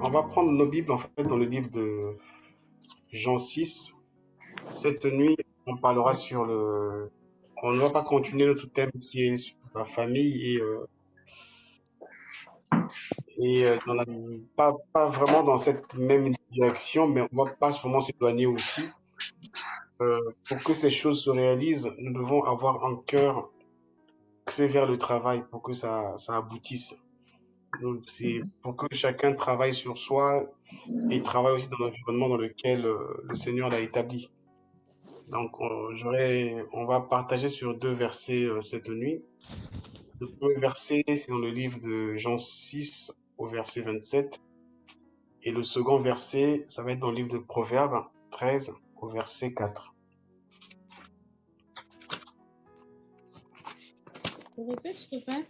on va prendre nos Bibles en fait dans le livre de Jean 6. Cette nuit, on parlera sur le. On ne va pas continuer notre thème qui est sur la famille dans pas vraiment dans cette même direction, mais on va pas vraiment s'éloigner aussi. Pour que ces choses se réalisent, nous devons avoir un cœur axé vers le travail pour que ça aboutisse. Donc, c'est pour que chacun travaille sur soi et travaille aussi dans l'environnement dans lequel le Seigneur l'a établi. Donc, on va partager sur deux versets cette nuit. Le premier verset, c'est dans le livre de Jean 6 au verset 27. Et le second verset, ça va être dans le livre de Proverbes 13 au verset 4. Répète, s'il te plaît.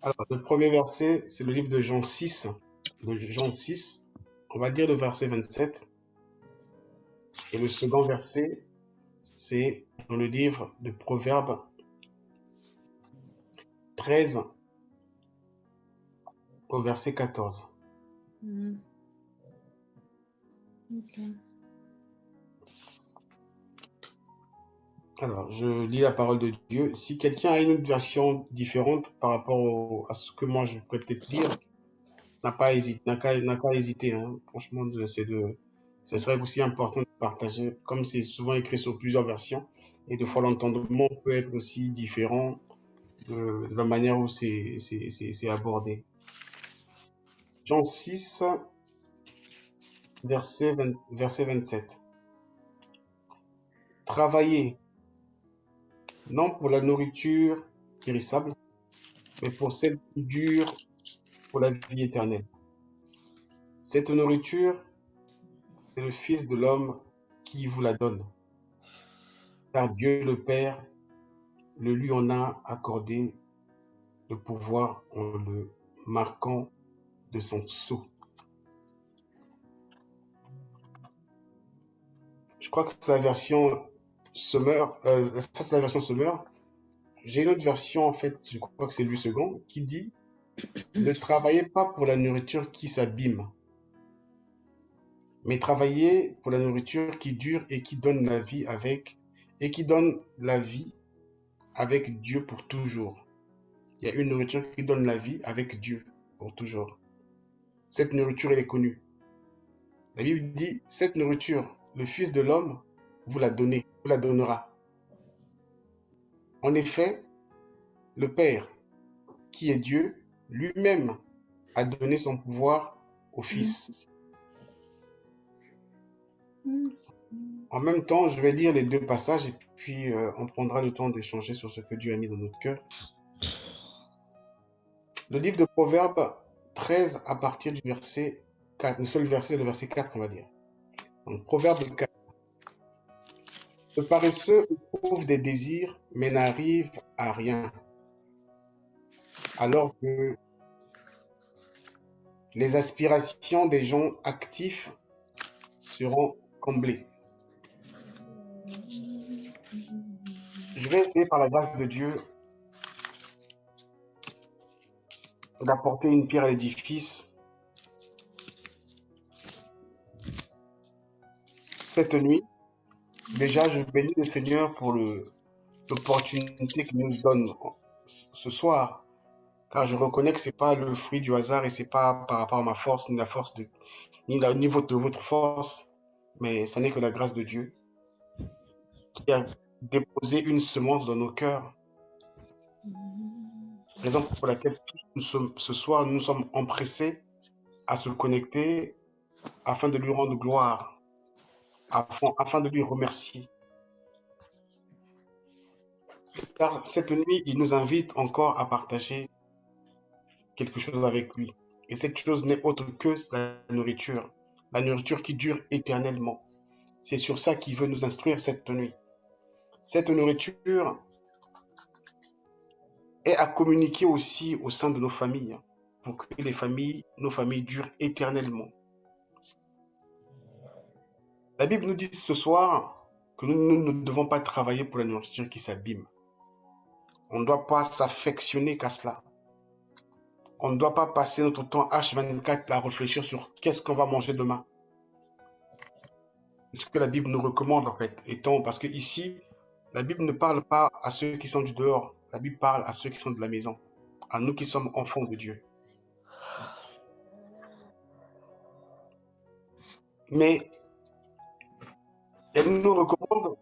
Alors, le premier verset, c'est le livre de Jean 6. De Jean 6, on va dire le verset 27. Et le second verset, c'est dans le livre de Proverbes 13 au verset 14. Ok. Alors, je lis la parole de Dieu. Si quelqu'un a une autre version différente par rapport à ce que moi je pourrais peut-être lire, n'a qu'à hésiter. Hein. Franchement, ce serait aussi important de partager, comme c'est souvent écrit sur plusieurs versions, et des fois l'entendement peut être aussi différent de la manière où c'est abordé. Jean 6, verset 27. Travaillez, non pour la nourriture périssable, mais pour celle qui dure pour la vie éternelle. Cette nourriture, c'est le Fils de l'homme qui vous la donne, car Dieu le Père le lui en a accordé le pouvoir en le marquant de son sceau. Je crois que c'est la version Summer. Ça, c'est la version Summer. J'ai une autre version, en fait, je crois que c'est Louis II, qui dit « Ne travaillez pas pour la nourriture qui s'abîme, mais travaillez pour la nourriture qui dure et qui donne la vie avec Dieu pour toujours. » Il y a une nourriture qui donne la vie avec Dieu pour toujours. Cette nourriture, elle est connue. La Bible dit, cette nourriture, le Fils de l'homme vous la donnera. En effet, le Père, qui est Dieu, lui-même a donné son pouvoir au Fils. En même temps, je vais lire les deux passages et puis on prendra le temps d'échanger sur ce que Dieu a mis dans notre cœur. Le livre de Proverbes 13 à partir du verset 4, le seul verset, le verset 4, on va dire. Donc, Proverbe 4. Le paresseux éprouve des désirs, mais n'arrive à rien, alors que les aspirations des gens actifs seront comblées. Je vais essayer par la grâce de Dieu d'apporter une pierre à l'édifice cette nuit. Déjà, je bénis le Seigneur pour l'opportunité qu'il nous donne ce soir, car je reconnais que c'est pas le fruit du hasard et c'est pas par rapport à ma force, ni la force ni le niveau de votre force, mais ce n'est que la grâce de Dieu qui a déposé une semence dans nos cœurs. Raison pour laquelle ce soir, nous sommes empressés à se connecter afin de lui rendre gloire, afin de lui remercier. Car cette nuit, il nous invite encore à partager quelque chose avec lui. Et cette chose n'est autre que la nourriture qui dure éternellement. C'est sur ça qu'il veut nous instruire cette nuit. Cette nourriture est à communiquer aussi au sein de nos familles, pour que nos familles durent éternellement. La Bible nous dit ce soir que nous ne devons pas travailler pour la nourriture qui s'abîme. On ne doit pas s'affectionner qu'à cela. on ne doit pas passer notre temps H24 à réfléchir sur qu'est-ce qu'on va manger demain. C'est ce que la Bible nous recommande en fait. Parce que ici, la Bible ne parle pas à ceux qui sont du dehors. La Bible parle à ceux qui sont de la maison, à nous qui sommes enfants de Dieu. Mais elle nous recommande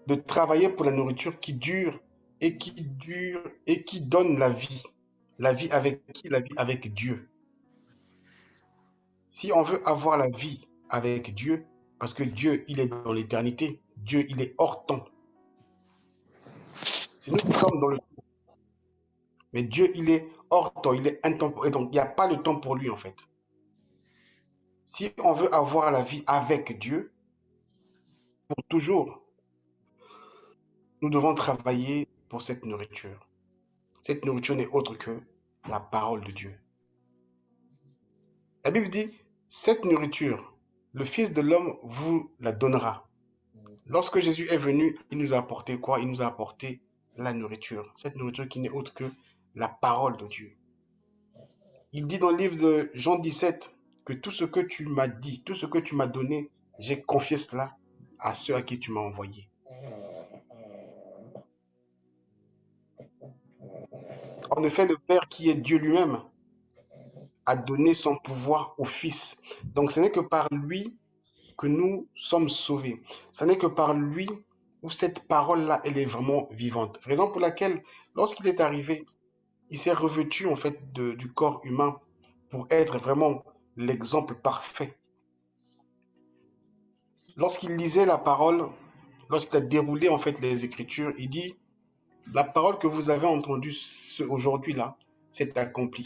de travailler pour la nourriture qui dure et qui donne la vie. La vie avec qui? La vie avec Dieu. Si on veut avoir la vie avec Dieu, parce que Dieu, il est dans l'éternité, Dieu, il est hors temps. C'est nous qui sommes dans le temps. Mais Dieu, il est hors temps, il est intemporel. Donc, il n'y a pas de temps pour lui, en fait. Si on veut avoir la vie avec Dieu, pour toujours, nous devons travailler pour cette nourriture. Cette nourriture n'est autre que la parole de Dieu. La Bible dit, cette nourriture, le Fils de l'homme vous la donnera. Lorsque Jésus est venu, il nous a apporté quoi? Il nous a apporté la nourriture. Cette nourriture qui n'est autre que la parole de Dieu. Il dit dans le livre de Jean 17 que tout ce que tu m'as dit, tout ce que tu m'as donné, j'ai confié cela à ceux à qui tu m'as envoyé. En effet, le Père qui est Dieu lui-même a donné son pouvoir au Fils. Donc ce n'est que par lui que nous sommes sauvés. Ce n'est que par lui où cette parole-là, elle est vraiment vivante. Raison pour laquelle, lorsqu'il est arrivé, il s'est revêtu en fait du corps humain pour être vraiment l'exemple parfait. Lorsqu'il lisait la parole, lorsqu'il a déroulé en fait les Écritures, il dit, la parole que vous avez entendue aujourd'hui là, c'est accompli.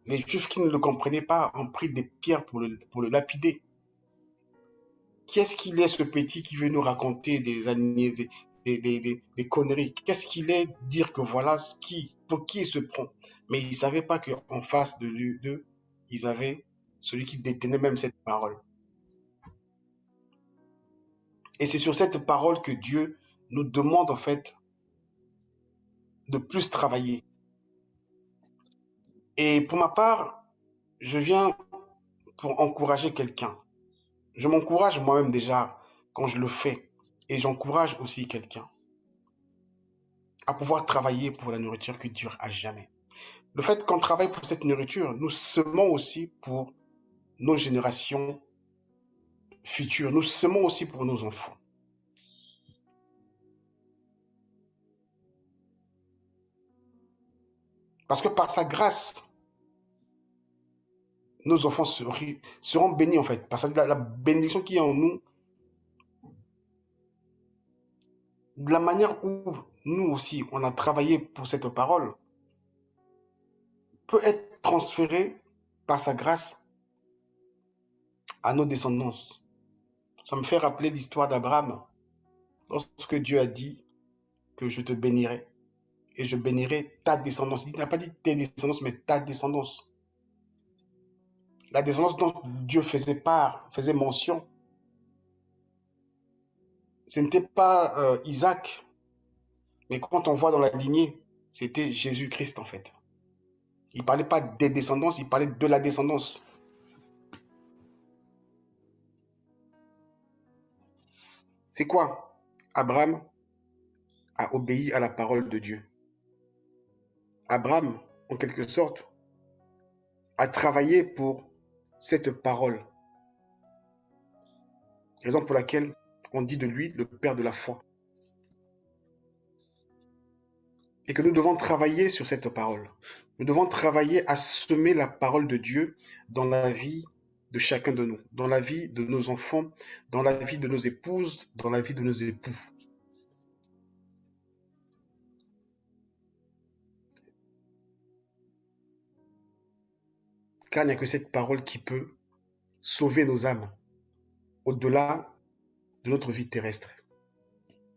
Les Juifs qui ne le comprenaient pas ont pris des pierres pour le lapider. Qu'est-ce qu'il est ce petit qui veut nous raconter des conneries? Qu'est-ce qu'il est dire que voilà pour qui il se prend? Mais il ne savait pas qu'en face de lui, ils avaient celui qui détenait même cette parole. Et c'est sur cette parole que Dieu nous demande en fait de plus travailler. Et pour ma part, je viens pour encourager quelqu'un. Je m'encourage moi-même déjà quand je le fais. Et j'encourage aussi quelqu'un à pouvoir travailler pour la nourriture qui dure à jamais. Le fait qu'on travaille pour cette nourriture, nous semons aussi pour nos générations futures. Nous semons aussi pour nos enfants. Parce que par sa grâce, nos enfants seront bénis en fait. Parce que la bénédiction qui est en nous, de la manière où nous aussi, on a travaillé pour cette parole, peut être transférée par sa grâce à nos descendants. Ça me fait rappeler l'histoire d'Abraham, lorsque Dieu a dit que je te bénirai et je bénirai ta descendance. Il n'a pas dit tes descendances, mais ta descendance. La descendance dont Dieu faisait mention, ce n'était pas Isaac, mais quand on voit dans la lignée, c'était Jésus-Christ en fait. Il ne parlait pas des descendances, il parlait de la descendance. C'est quoi? Abraham a obéi à la parole de Dieu. Abraham, en quelque sorte, a travaillé pour cette parole. Raison pour laquelle on dit de lui le père de la foi. Et que nous devons travailler sur cette parole. Nous devons travailler à semer la parole de Dieu dans la vie de chacun de nous, dans la vie de nos enfants, dans la vie de nos épouses, dans la vie de nos époux. Car il n'y a que cette parole qui peut sauver nos âmes au-delà de notre vie terrestre.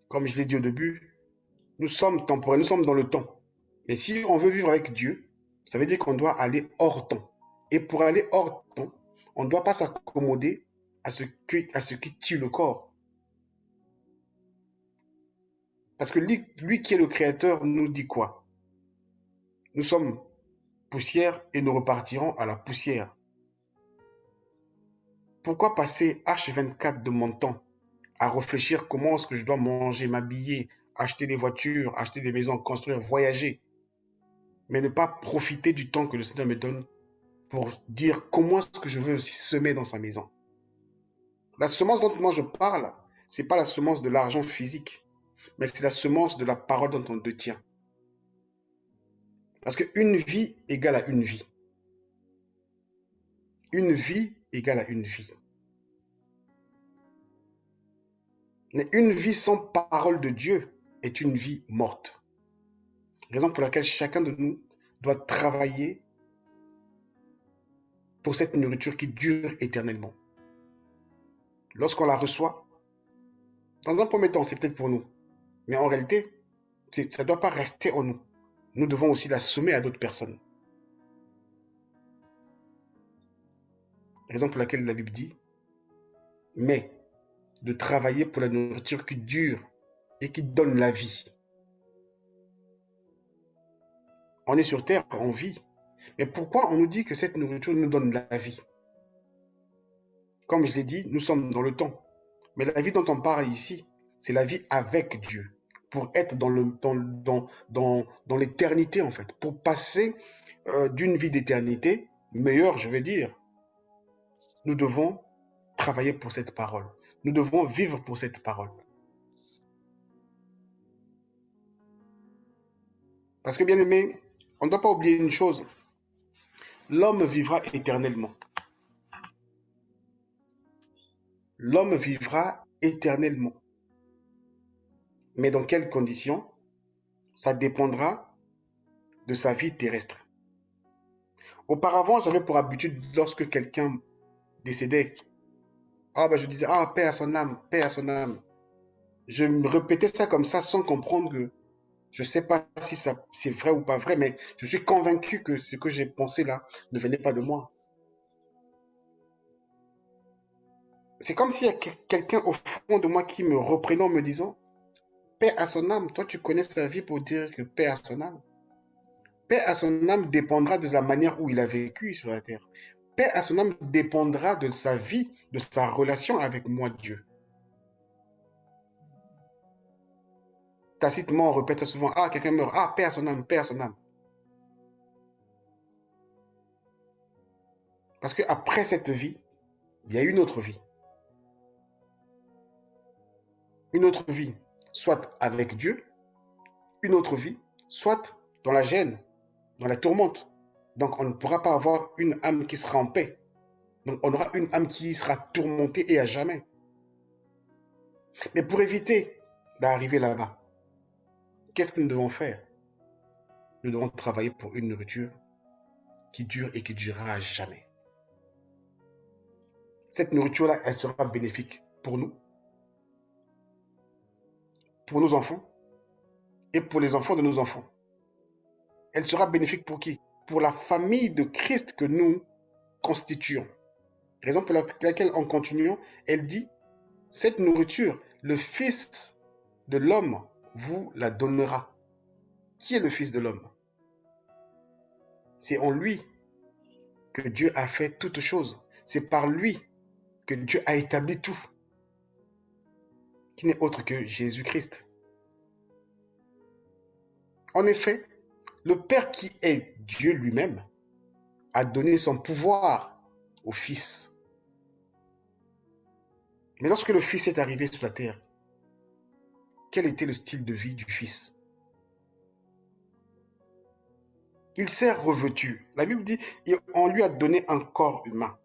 Comme je l'ai dit au début, nous sommes temporels, nous sommes dans le temps. Mais si on veut vivre avec Dieu, ça veut dire qu'on doit aller hors temps. Et pour aller hors temps, on ne doit pas s'accommoder à ce qui tue le corps. Parce que lui qui est le créateur nous dit quoi? Nous sommes poussière et nous repartirons à la poussière. Pourquoi passer H24 de mon temps à réfléchir comment est-ce que je dois manger, m'habiller, acheter des voitures, acheter des maisons, construire, voyager, mais ne pas profiter du temps que le Seigneur me donne pour dire comment est-ce que je veux aussi semer dans sa maison. La semence dont moi je parle, ce n'est pas la semence de l'argent physique, mais c'est la semence de la parole dont on détient. Parce qu'une vie égale à une vie. Une vie égale à une vie. Mais une vie sans parole de Dieu est une vie morte. Raison pour laquelle chacun de nous doit travailler pour cette nourriture qui dure éternellement. Lorsqu'on la reçoit, dans un premier temps, c'est peut-être pour nous. Mais en réalité, ça ne doit pas rester en nous. Nous devons aussi la semer à d'autres personnes. Raison pour laquelle la Bible dit, mais de travailler pour la nourriture qui dure et qui donne la vie. On est sur terre, on vit. Mais pourquoi on nous dit que cette nourriture nous donne la vie? Comme je l'ai dit, nous sommes dans le temps. Mais la vie dont on parle ici, c'est la vie avec Dieu. Pour être dans l'éternité, en fait. Pour passer d'une vie d'éternité, meilleure, je vais dire, nous devons travailler pour cette parole. Nous devons vivre pour cette parole. Parce que, bien aimé, on ne doit pas oublier une chose. L'homme vivra éternellement. L'homme vivra éternellement. Mais dans quelles conditions? Ça dépendra de sa vie terrestre. Auparavant, j'avais pour habitude, lorsque quelqu'un décédait, je disais, paix à son âme, paix à son âme. Je me répétais ça comme ça sans comprendre que je ne sais pas si c'est vrai ou pas vrai, mais je suis convaincu que ce que j'ai pensé là ne venait pas de moi. C'est comme s'il y a quelqu'un au fond de moi qui me reprenait en me disant, paix à son âme, toi tu connais sa vie pour dire que paix à son âme. Paix à son âme dépendra de la manière où il a vécu sur la terre. Paix à son âme dépendra de sa vie, de sa relation avec moi, Dieu. Tacitement, on répète ça souvent. Quelqu'un meurt. Paix à son âme, paix à son âme. Parce qu'après cette vie, il y a une autre vie. Une autre vie, soit avec Dieu, une autre vie, soit dans la gêne, dans la tourmente. Donc, on ne pourra pas avoir une âme qui sera en paix. Donc, on aura une âme qui sera tourmentée et à jamais. Mais pour éviter d'arriver là-bas, qu'est-ce que nous devons faire? Nous devons travailler pour une nourriture qui dure et qui durera à jamais. Cette nourriture-là, elle sera bénéfique pour nous, pour nos enfants et pour les enfants de nos enfants. Elle sera bénéfique pour qui? Pour la famille de Christ que nous constituons. Raison pour laquelle, en continuant, elle dit, cette nourriture, le Fils de l'homme vous la donnera. Qui est le Fils de l'homme? C'est en lui que Dieu a fait toutes choses. C'est par lui que Dieu a établi tout, qui n'est autre que Jésus-Christ. En effet, le Père qui est Dieu lui-même a donné son pouvoir au Fils. Mais lorsque le Fils est arrivé sur la terre, quel était le style de vie du Fils? Il s'est revêtu. La Bible dit, on lui a donné un corps humain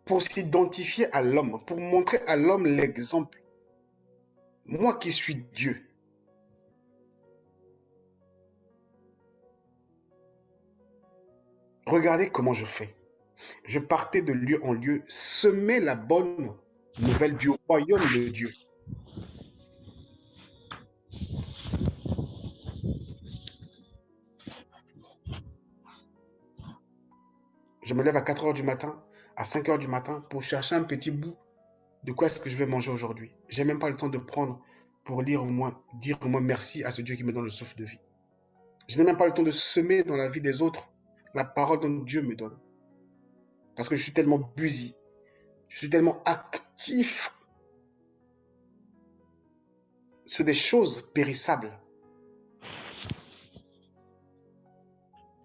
pour s'identifier à l'homme, pour montrer à l'homme l'exemple. Moi qui suis Dieu. Regardez comment je fais. Je partais de lieu en lieu, semer la bonne nouvelle du royaume de Dieu. Je me lève à 4 heures du matin, à 5 heures du matin, pour chercher un petit bout de quoi est-ce que je vais manger aujourd'hui. Je n'ai même pas le temps de prendre pour dire au moins merci à ce Dieu qui me donne le souffle de vie. Je n'ai même pas le temps de semer dans la vie des autres la parole dont Dieu me donne. Parce que je suis tellement busy, je suis tellement actif sur des choses périssables.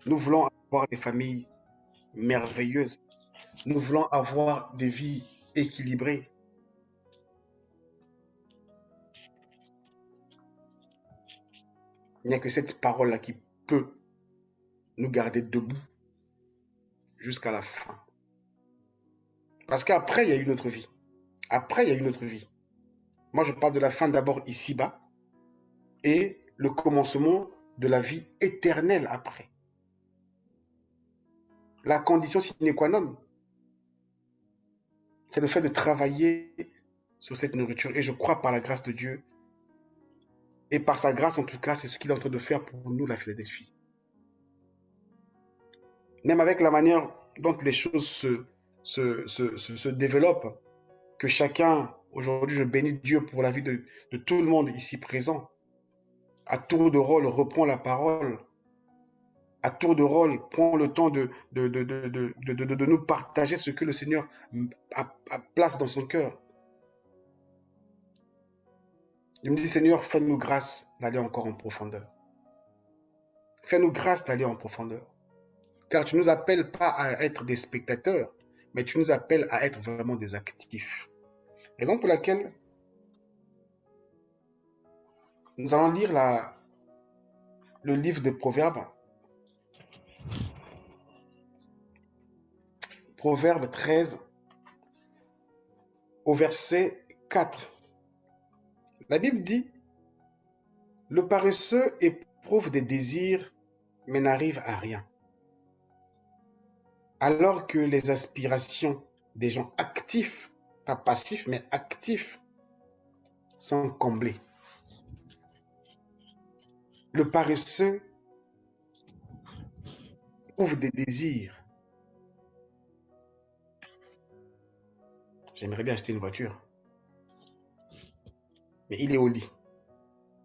Nous voulons avoir des familles merveilleuses. Nous voulons avoir des vies équilibrées. Il n'y a que cette parole-là qui peut nous garder debout jusqu'à la fin. Parce qu'après, il y a une autre vie. Après, il y a une autre vie. Moi, je parle de la fin d'abord ici-bas et le commencement de la vie éternelle après. La condition sine qua non, c'est le fait de travailler sur cette nourriture. Et je crois par la grâce de Dieu, et par sa grâce en tout cas, c'est ce qu'il est en train de faire pour nous, la Philadelphie. Même avec la manière dont les choses se développent, que chacun, aujourd'hui je bénis Dieu pour la vie de tout le monde ici présent, à tour de rôle reprend la parole, à tour de rôle prend le temps de nous partager ce que le Seigneur place dans son cœur. Je me dis, Seigneur, fais-nous grâce d'aller encore en profondeur. Fais-nous grâce d'aller en profondeur. Car tu ne nous appelles pas à être des spectateurs, mais tu nous appelles à être vraiment des actifs. Raison pour laquelle nous allons lire le livre de Proverbes. Proverbe 13, au verset 4. La Bible dit, « Le paresseux éprouve des désirs, mais n'arrive à rien. Alors que les aspirations des gens actifs, pas passifs, mais actifs, sont comblées. Le paresseux éprouve des désirs. » J'aimerais bien acheter une voiture. Mais il est au lit.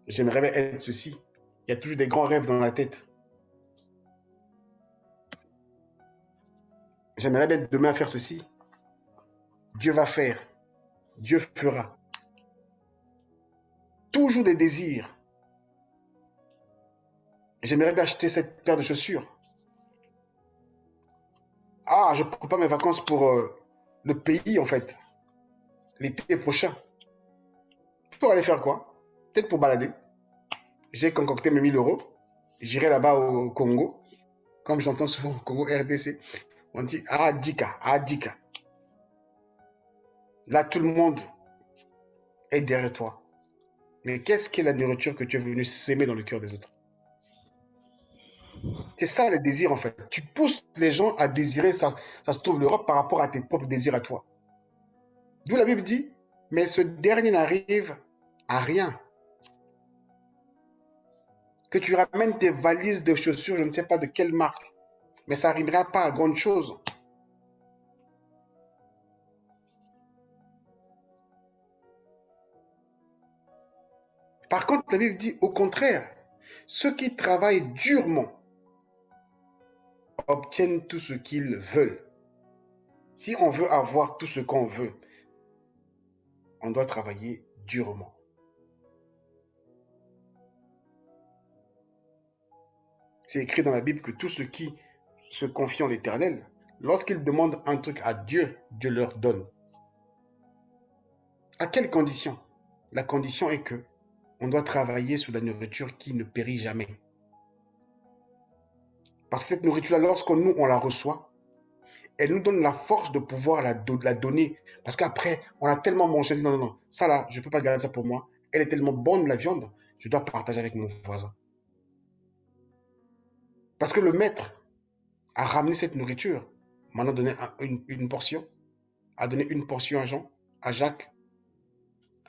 J'aimerais bien être ceci. Il y a toujours des grands rêves dans la tête. J'aimerais bien demain faire ceci. Dieu va faire. Dieu fera. Toujours des désirs. J'aimerais bien acheter cette paire de chaussures. Ah, je prépare mes vacances pour le pays, en fait. L'été prochain. Pour aller faire quoi? Peut-être pour balader. J'ai concocté mes 1000 euros. J'irai là-bas au Congo. Comme j'entends souvent au Congo, RDC. On dit Adjika, Adjika. Là, tout le monde est derrière toi. Mais qu'est-ce qu'est la nourriture que tu es venu s'aimer dans le cœur des autres? C'est ça le désir en fait. Tu pousses les gens à désirer, ça se trouve l'Europe par rapport à tes propres désirs à toi. D'où la Bible dit, mais ce dernier n'arrive à rien. Que tu ramènes tes valises de chaussures, je ne sais pas de quelle marque, mais ça n'arrivera pas à grande chose. Par contre, la Bible dit au contraire, ceux qui travaillent durement obtiennent tout ce qu'ils veulent. Si on veut avoir tout ce qu'on veut, on doit travailler durement. C'est écrit dans la Bible que tous ceux qui se confient en l'Éternel, lorsqu'ils demandent un truc à Dieu, Dieu leur donne. À quelle condition? La condition est que on doit travailler sur la nourriture qui ne périt jamais. Parce que cette nourriture-là, lorsque nous, on la reçoit, elle nous donne la force de pouvoir la donner. Parce qu'après, on a tellement mangé, on dit non, non, non, ça là, je ne peux pas garder ça pour moi. Elle est tellement bonne, la viande, je dois partager avec mon voisin. Parce que le maître a ramené cette nourriture, maintenant donné une portion, a donné une portion à Jean, à Jacques,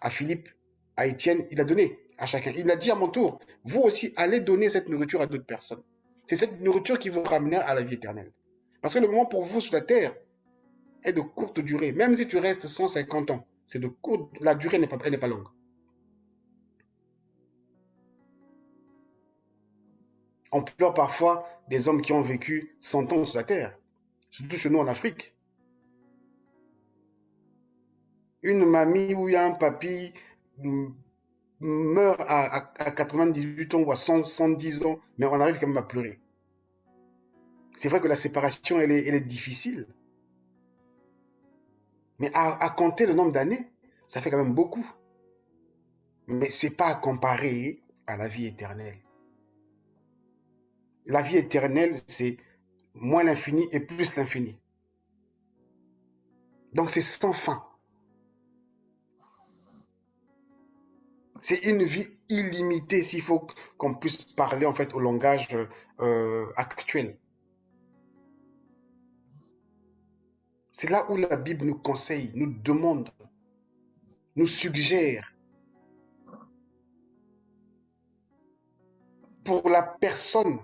à Philippe, à Étienne, il a donné à chacun. Il a dit à mon tour, vous aussi, allez donner cette nourriture à d'autres personnes. C'est cette nourriture qui vous ramènera à la vie éternelle. Parce que le moment pour vous sur la terre est de courte durée. Même si tu restes 150 ans, c'est de courte, la durée n'est pas longue. On pleure parfois des hommes qui ont vécu 100 ans sur la terre, surtout chez nous en Afrique. Une mamie ou un papy meurt à 98 ans ou à 110 ans, mais on arrive quand même à pleurer. C'est vrai que la séparation, elle est difficile. Mais à compter le nombre d'années, ça fait quand même beaucoup. Mais ce n'est pas à comparer à la vie éternelle. La vie éternelle, c'est moins l'infini et plus l'infini. Donc c'est sans fin. C'est une vie illimitée s'il faut qu'on puisse parler en fait au langage actuel. C'est là où la Bible nous conseille, nous demande, nous suggère. Pour la personne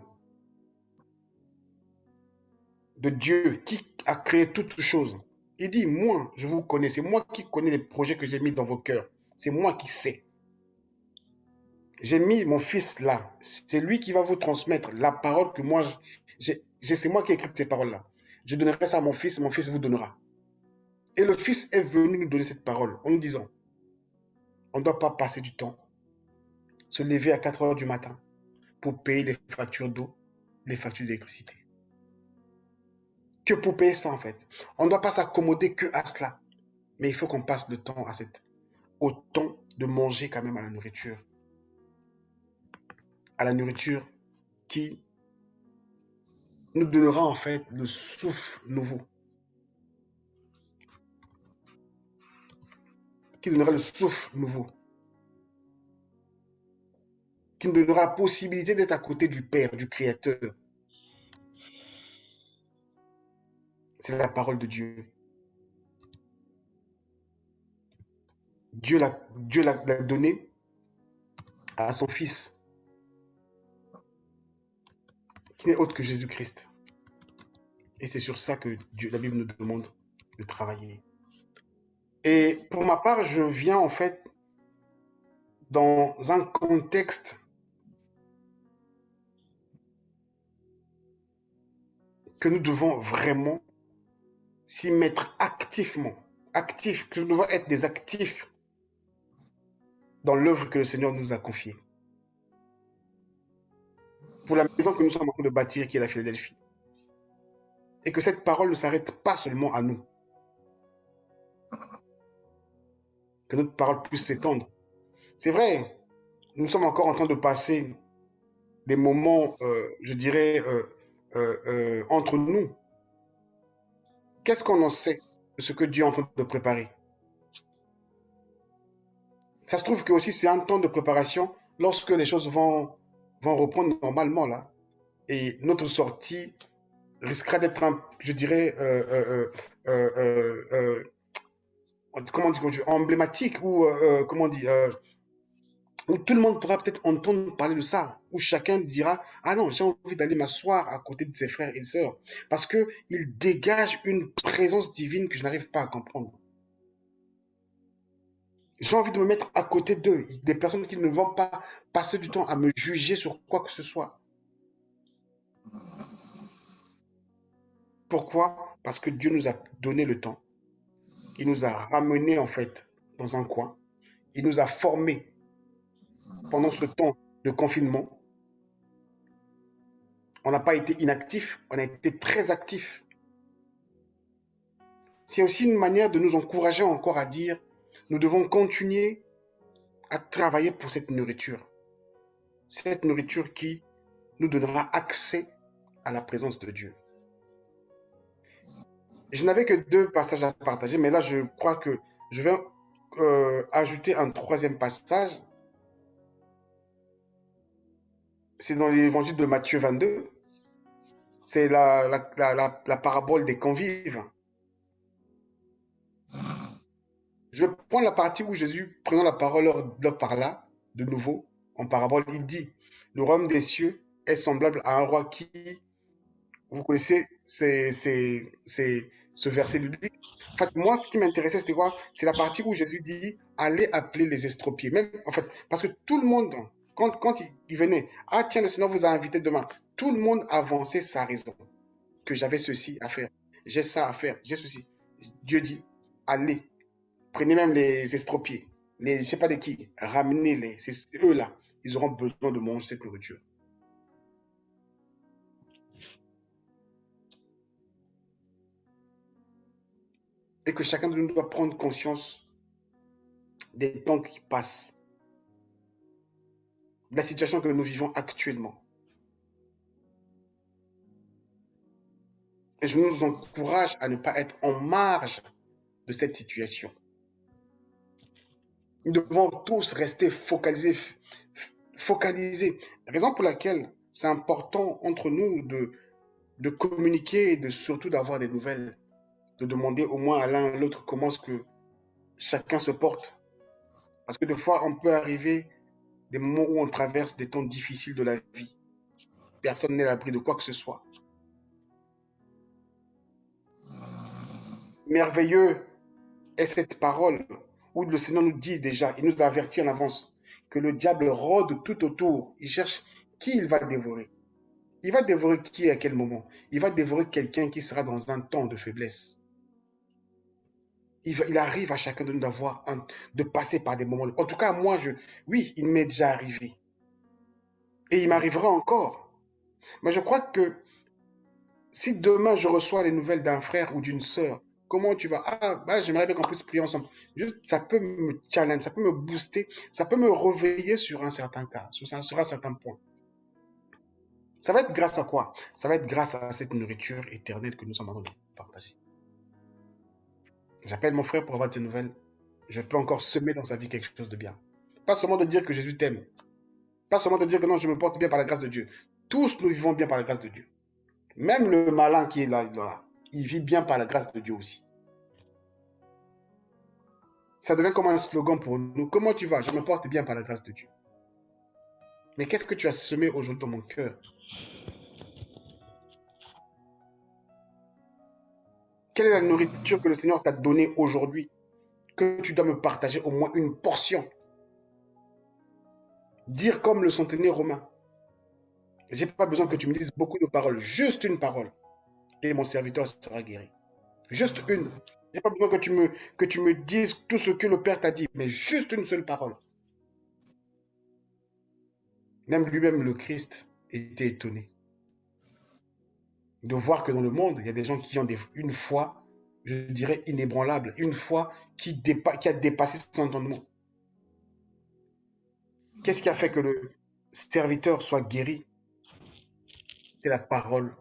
de Dieu qui a créé toutes choses, il dit, moi, je vous connais, c'est moi qui connais les projets que j'ai mis dans vos cœurs. C'est moi qui sais. J'ai mis mon fils là. C'est lui qui va vous transmettre la parole que moi, c'est moi qui ai écrit ces paroles-là. Je donnerai ça à mon fils vous donnera. Et le fils est venu nous donner cette parole en nous disant, on ne doit pas passer du temps, se lever à 4 heures du matin pour payer les factures d'eau, les factures d'électricité. Que pour payer ça en fait. On ne doit pas s'accommoder que à cela. Mais il faut qu'on passe le temps au temps de manger quand même à la nourriture. À la nourriture qui nous donnera en fait le souffle nouveau. Qui donnera le souffle nouveau. Qui nous donnera la possibilité d'être à côté du Père, du Créateur. C'est la parole de Dieu. Dieu l'a donné à son Fils, qui n'est autre que Jésus-Christ. Et c'est sur ça que la Bible nous demande de travailler. Et pour ma part, je viens en fait dans un contexte que nous devons vraiment s'y mettre activement. Que nous devons être des actifs dans l'œuvre que le Seigneur nous a confiée. Pour la maison que nous sommes en train de bâtir, qui est la Philadelphie. Et que cette parole ne s'arrête pas seulement à nous. Que notre parole puisse s'étendre. C'est vrai, nous sommes encore en train de passer des moments, je dirais, entre nous. Qu'est-ce qu'on en sait de ce que Dieu est en train de préparer? Ça se trouve que aussi c'est un temps de préparation lorsque les choses vont reprendre normalement là. Et notre sortie risquera d'être, je dirais, comment dire, emblématique ou comment dire, où tout le monde pourra peut-être entendre parler de ça, où chacun dira, ah non, j'ai envie d'aller m'asseoir à côté de ses frères et sœurs, parce qu'ils dégagent une présence divine que je n'arrive pas à comprendre. J'ai envie de me mettre à côté d'eux, des personnes qui ne vont pas passer du temps à me juger sur quoi que ce soit. Pourquoi? Parce que Dieu nous a donné le temps. Il nous a ramenés en fait dans un coin. Il nous a formés pendant ce temps de confinement. On n'a pas été inactifs, on a été très actifs. C'est aussi une manière de nous encourager encore à dire, nous devons continuer à travailler pour cette nourriture. Cette nourriture qui nous donnera accès à la présence de Dieu. Je n'avais que 2 passages à partager, mais là, je crois que je vais ajouter un 3e passage. C'est dans l'évangile de Matthieu 22. C'est la parabole des convives. Je vais prendre la partie où Jésus, prenant la parole, leur parla de nouveau en parabole. Il dit, le royaume des cieux est semblable à un roi qui, vous connaissez ce verset biblique. En fait, moi, ce qui m'intéressait, c'était quoi? C'est la partie où Jésus dit, allez appeler les estropiés. Même, en fait, parce que tout le monde Quand il venait, ah tiens, le Seigneur vous a invité demain. Tout le monde avançait sa raison. Que j'avais ceci à faire, j'ai ça à faire, j'ai ceci. Dieu dit, allez, prenez même les estropiés, les, je ne sais pas de qui, ramenez-les. C'est eux là, ils auront besoin de manger cette nourriture. Et que chacun de nous doit prendre conscience des temps qui passent, de la situation que nous vivons actuellement. Et je nous encourage à ne pas être en marge de cette situation. Nous devons tous rester focalisés. Raison pour laquelle c'est important entre nous de communiquer et de surtout d'avoir des nouvelles. De demander au moins à l'un à l'autre comment est-ce que chacun se porte. Parce que des fois, on peut arriver des moments où on traverse des temps difficiles de la vie. Personne n'est à l'abri de quoi que ce soit. Merveilleux est cette parole où le Seigneur nous dit déjà, il nous a avertis en avance, que le diable rôde tout autour. Il cherche qui il va dévorer. Il va dévorer qui et à quel moment? Il va dévorer quelqu'un qui sera dans un temps de faiblesse. Il arrive à chacun de nous de passer par des moments. En tout cas, moi, oui, il m'est déjà arrivé. Et il m'arrivera encore. Mais je crois que si demain je reçois les nouvelles d'un frère ou d'une sœur, comment tu vas? Ah, bah, j'aimerais bien qu'on puisse prier ensemble. Juste, ça peut me challenge, ça peut me booster, ça peut me réveiller sur un certain cas, sur un certain point. Ça va être grâce à quoi? Ça va être grâce à cette nourriture éternelle que nous sommes en train de partager. J'appelle mon frère pour avoir de ces nouvelles. Je peux encore semer dans sa vie quelque chose de bien. Pas seulement de dire que Jésus t'aime. Pas seulement de dire que non, je me porte bien par la grâce de Dieu. Tous nous vivons bien par la grâce de Dieu. Même le malin qui est là, il vit bien par la grâce de Dieu aussi. Ça devient comme un slogan pour nous. Comment tu vas? Je me porte bien par la grâce de Dieu. Mais qu'est-ce que tu as semé aujourd'hui dans mon cœur? Quelle est la nourriture que le Seigneur t'a donnée aujourd'hui? Que tu dois me partager au moins une portion. Dire comme le centenaire romain. J'ai pas besoin que tu me dises beaucoup de paroles. Juste une parole. Et mon serviteur sera guéri. Juste une. J'ai pas besoin que tu me dises tout ce que le Père t'a dit, mais juste une seule parole. Même lui-même, le Christ, était étonné de voir que dans le monde, il y a des gens qui ont une foi, je dirais, inébranlable, une foi qui a dépassé son entendement. Qu'est-ce qui a fait que le serviteur soit guéri? C'est la parole,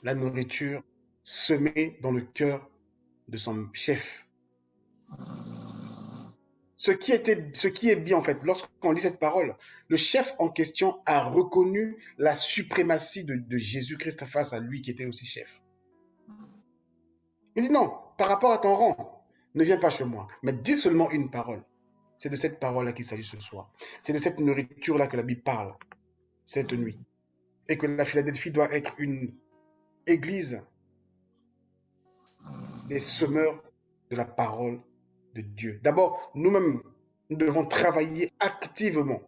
la nourriture semée dans le cœur de son chef. Ce qui est bien en fait, lorsqu'on lit cette parole, le chef en question a reconnu la suprématie de Jésus-Christ face à lui qui était aussi chef. Il dit non, par rapport à ton rang, ne viens pas chez moi, mais dis seulement une parole. C'est de cette parole-là qu'il s'agit ce soir. C'est de cette nourriture-là que la Bible parle cette nuit. Et que la Philadelphie doit être une église des semeurs de la parole de Dieu. D'abord, nous-mêmes, nous devons travailler activement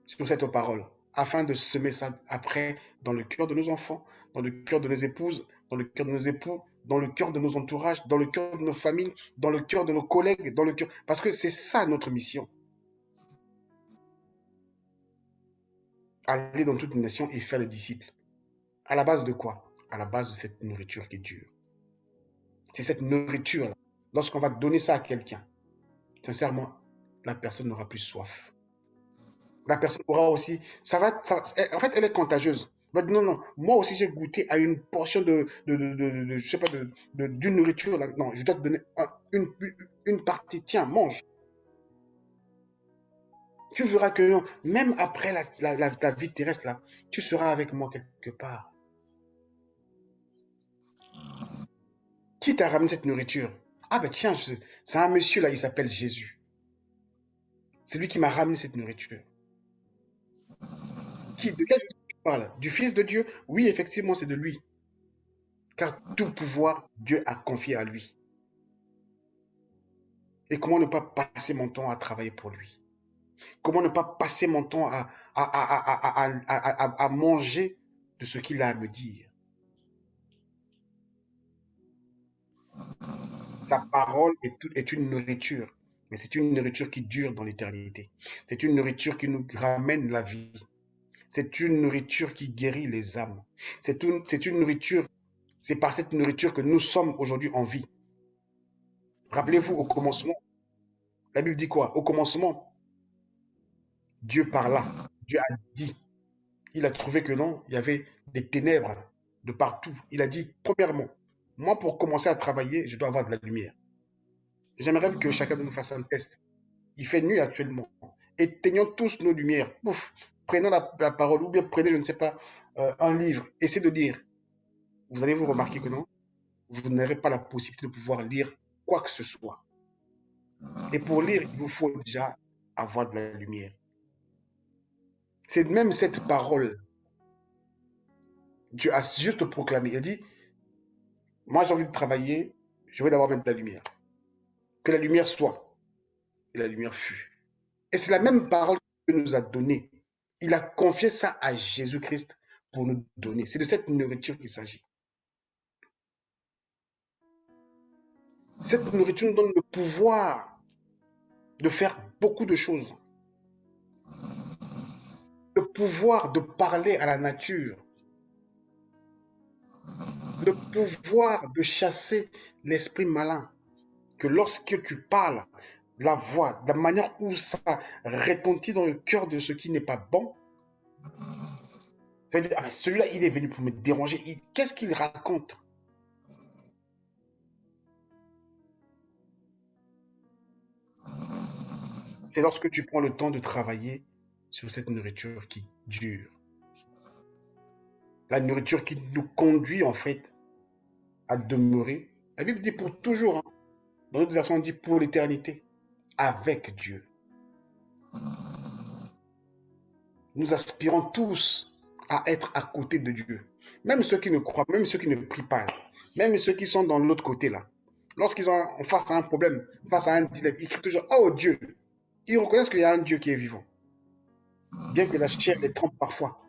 sur cette parole afin de semer ça après dans le cœur de nos enfants, dans le cœur de nos épouses, dans le cœur de nos époux, dans le cœur de nos entourages, dans le cœur de nos familles, dans le cœur de nos collègues, dans le cœur... Parce que c'est ça notre mission. Aller dans toute une nation et faire des disciples. À la base de quoi? À la base de cette nourriture qui est dure. C'est cette nourriture-là. Lorsqu'on va donner ça à quelqu'un, sincèrement, la personne n'aura plus soif. La personne aura aussi... en fait, elle est contagieuse. Non, non, moi aussi j'ai goûté à une portion je sais pas, d'une nourriture. Là. Non, je dois te donner une partie. Tiens, mange. Tu verras que non, même après ta vie terrestre, là, tu seras avec moi quelque part. Qui t'a ramené cette nourriture? Ah ben tiens, c'est un monsieur là, il s'appelle Jésus. C'est lui qui m'a ramené cette nourriture. De quel Jésus tu parles? Du Fils de Dieu? Oui, effectivement, c'est de lui. Car tout pouvoir, Dieu a confié à lui. Et comment ne pas passer mon temps à travailler pour lui? Comment ne pas passer mon temps à manger de ce qu'il a à me dire? Sa parole est une nourriture, mais c'est une nourriture qui dure dans l'éternité. C'est une nourriture qui nous ramène la vie. C'est une nourriture qui guérit les âmes. C'est une nourriture, c'est par cette nourriture que nous sommes aujourd'hui en vie. Rappelez-vous, au commencement, la Bible dit quoi? Au commencement, Dieu parla, Dieu a dit. Il a trouvé que non, il y avait des ténèbres de partout. Il a dit, premièrement, moi, pour commencer à travailler, je dois avoir de la lumière. J'aimerais que chacun de nous fasse un test. Il fait nuit actuellement. Éteignons tous nos lumières. Pouf, prenons la parole, ou bien prenez, je ne sais pas, un livre. Essayez de lire. Vous allez vous remarquer que non, vous n'aurez pas la possibilité de pouvoir lire quoi que ce soit. Et pour lire, il vous faut déjà avoir de la lumière. C'est même cette parole. Dieu a juste proclamé. Il a dit, moi j'ai envie de travailler, je vais d'abord mettre de la lumière. Que la lumière soit. Et la lumière fut. Et c'est la même parole que Dieu nous a donnée. Il a confié ça à Jésus-Christ pour nous donner. C'est de cette nourriture qu'il s'agit. Cette nourriture nous donne le pouvoir de faire beaucoup de choses. Le pouvoir de parler à la nature. Le pouvoir de chasser l'esprit malin. Que lorsque tu parles, la voix, de la manière où ça retentit dans le cœur de ce qui n'est pas bon, ça veut dire, ah, celui-là, il est venu pour me déranger. Qu'est-ce qu'il raconte? C'est lorsque tu prends le temps de travailler sur cette nourriture qui dure. La nourriture qui nous conduit en fait à demeurer. La Bible dit pour toujours. Hein. Dans notre version, on dit pour l'éternité. Avec Dieu. Nous aspirons tous à être à côté de Dieu. Même ceux qui ne croient, même ceux qui ne prient pas, même ceux qui sont dans l'autre côté là. Lorsqu'ils sont face à un problème, face à un dilemme, ils crient toujours oh Dieu. Ils reconnaissent qu'il y a un Dieu qui est vivant. Bien que la chair les trompe parfois.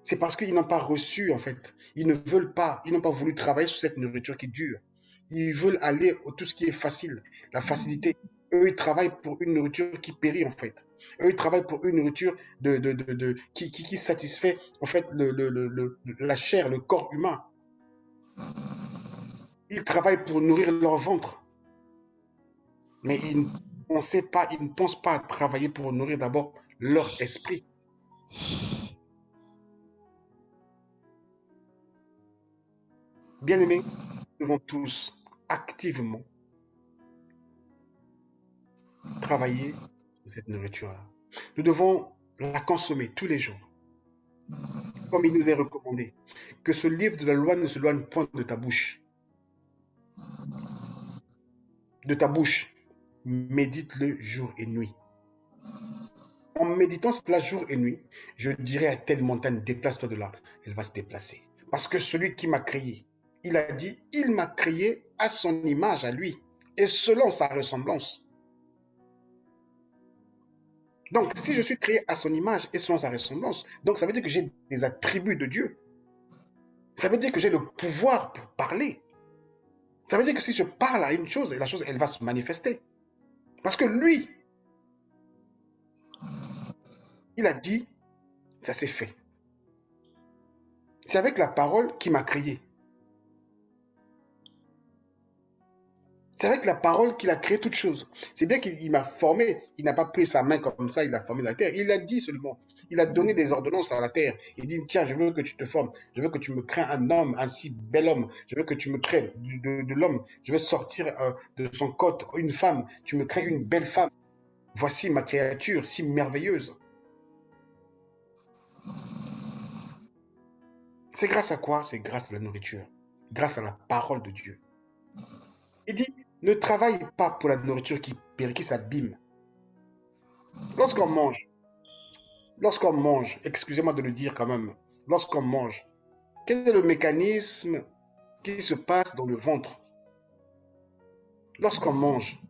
C'est parce qu'ils n'ont pas reçu, en fait. Ils ne veulent pas, ils n'ont pas voulu travailler sur cette nourriture qui dure. Ils veulent aller au tout ce qui est facile, la facilité. Eux, ils travaillent pour une nourriture qui périt, en fait. Eux, ils travaillent pour une nourriture qui satisfait, en fait, la chair, le corps humain. Ils travaillent pour nourrir leur ventre. Mais ils ne pensent pas à travailler pour nourrir d'abord leur esprit. Bien-aimés, nous devons tous activement travailler sur cette nourriture-là. Nous devons la consommer tous les jours, comme il nous est recommandé. Que ce livre de la loi ne se loigne point de ta bouche. De ta bouche, médite-le jour et nuit. En méditant cela jour et nuit, je dirai à telle montagne, déplace-toi de là. Elle va se déplacer. Parce que celui qui m'a créé, il a dit, il m'a créé à son image, à lui, et selon sa ressemblance. Donc, si je suis créé à son image et selon sa ressemblance, donc ça veut dire que j'ai des attributs de Dieu. Ça veut dire que j'ai le pouvoir pour parler. Ça veut dire que si je parle à une chose, la chose, elle va se manifester. Parce que lui, il a dit, ça s'est fait. C'est avec la parole qu'il m'a créé. C'est avec la parole qu'il a créé toutes choses. C'est bien qu'il m'a formé. Il n'a pas pris sa main comme ça, il a formé la terre. Il a dit seulement. Il a donné des ordonnances à la terre. Il dit, tiens, je veux que tu te formes. Je veux que tu me crées un homme, un si bel homme. Je veux que tu me crées de l'homme. Je veux sortir de son côte une femme. Tu me crées une belle femme. Voici ma créature si merveilleuse. C'est grâce à quoi? C'est grâce à la nourriture. Grâce à la parole de Dieu. Il dit, ne travaille pas pour la nourriture qui s'abîme. Lorsqu'on mange, excusez-moi de le dire quand même, lorsqu'on mange, quel est le mécanisme qui se passe dans le ventre? Lorsqu'on mange,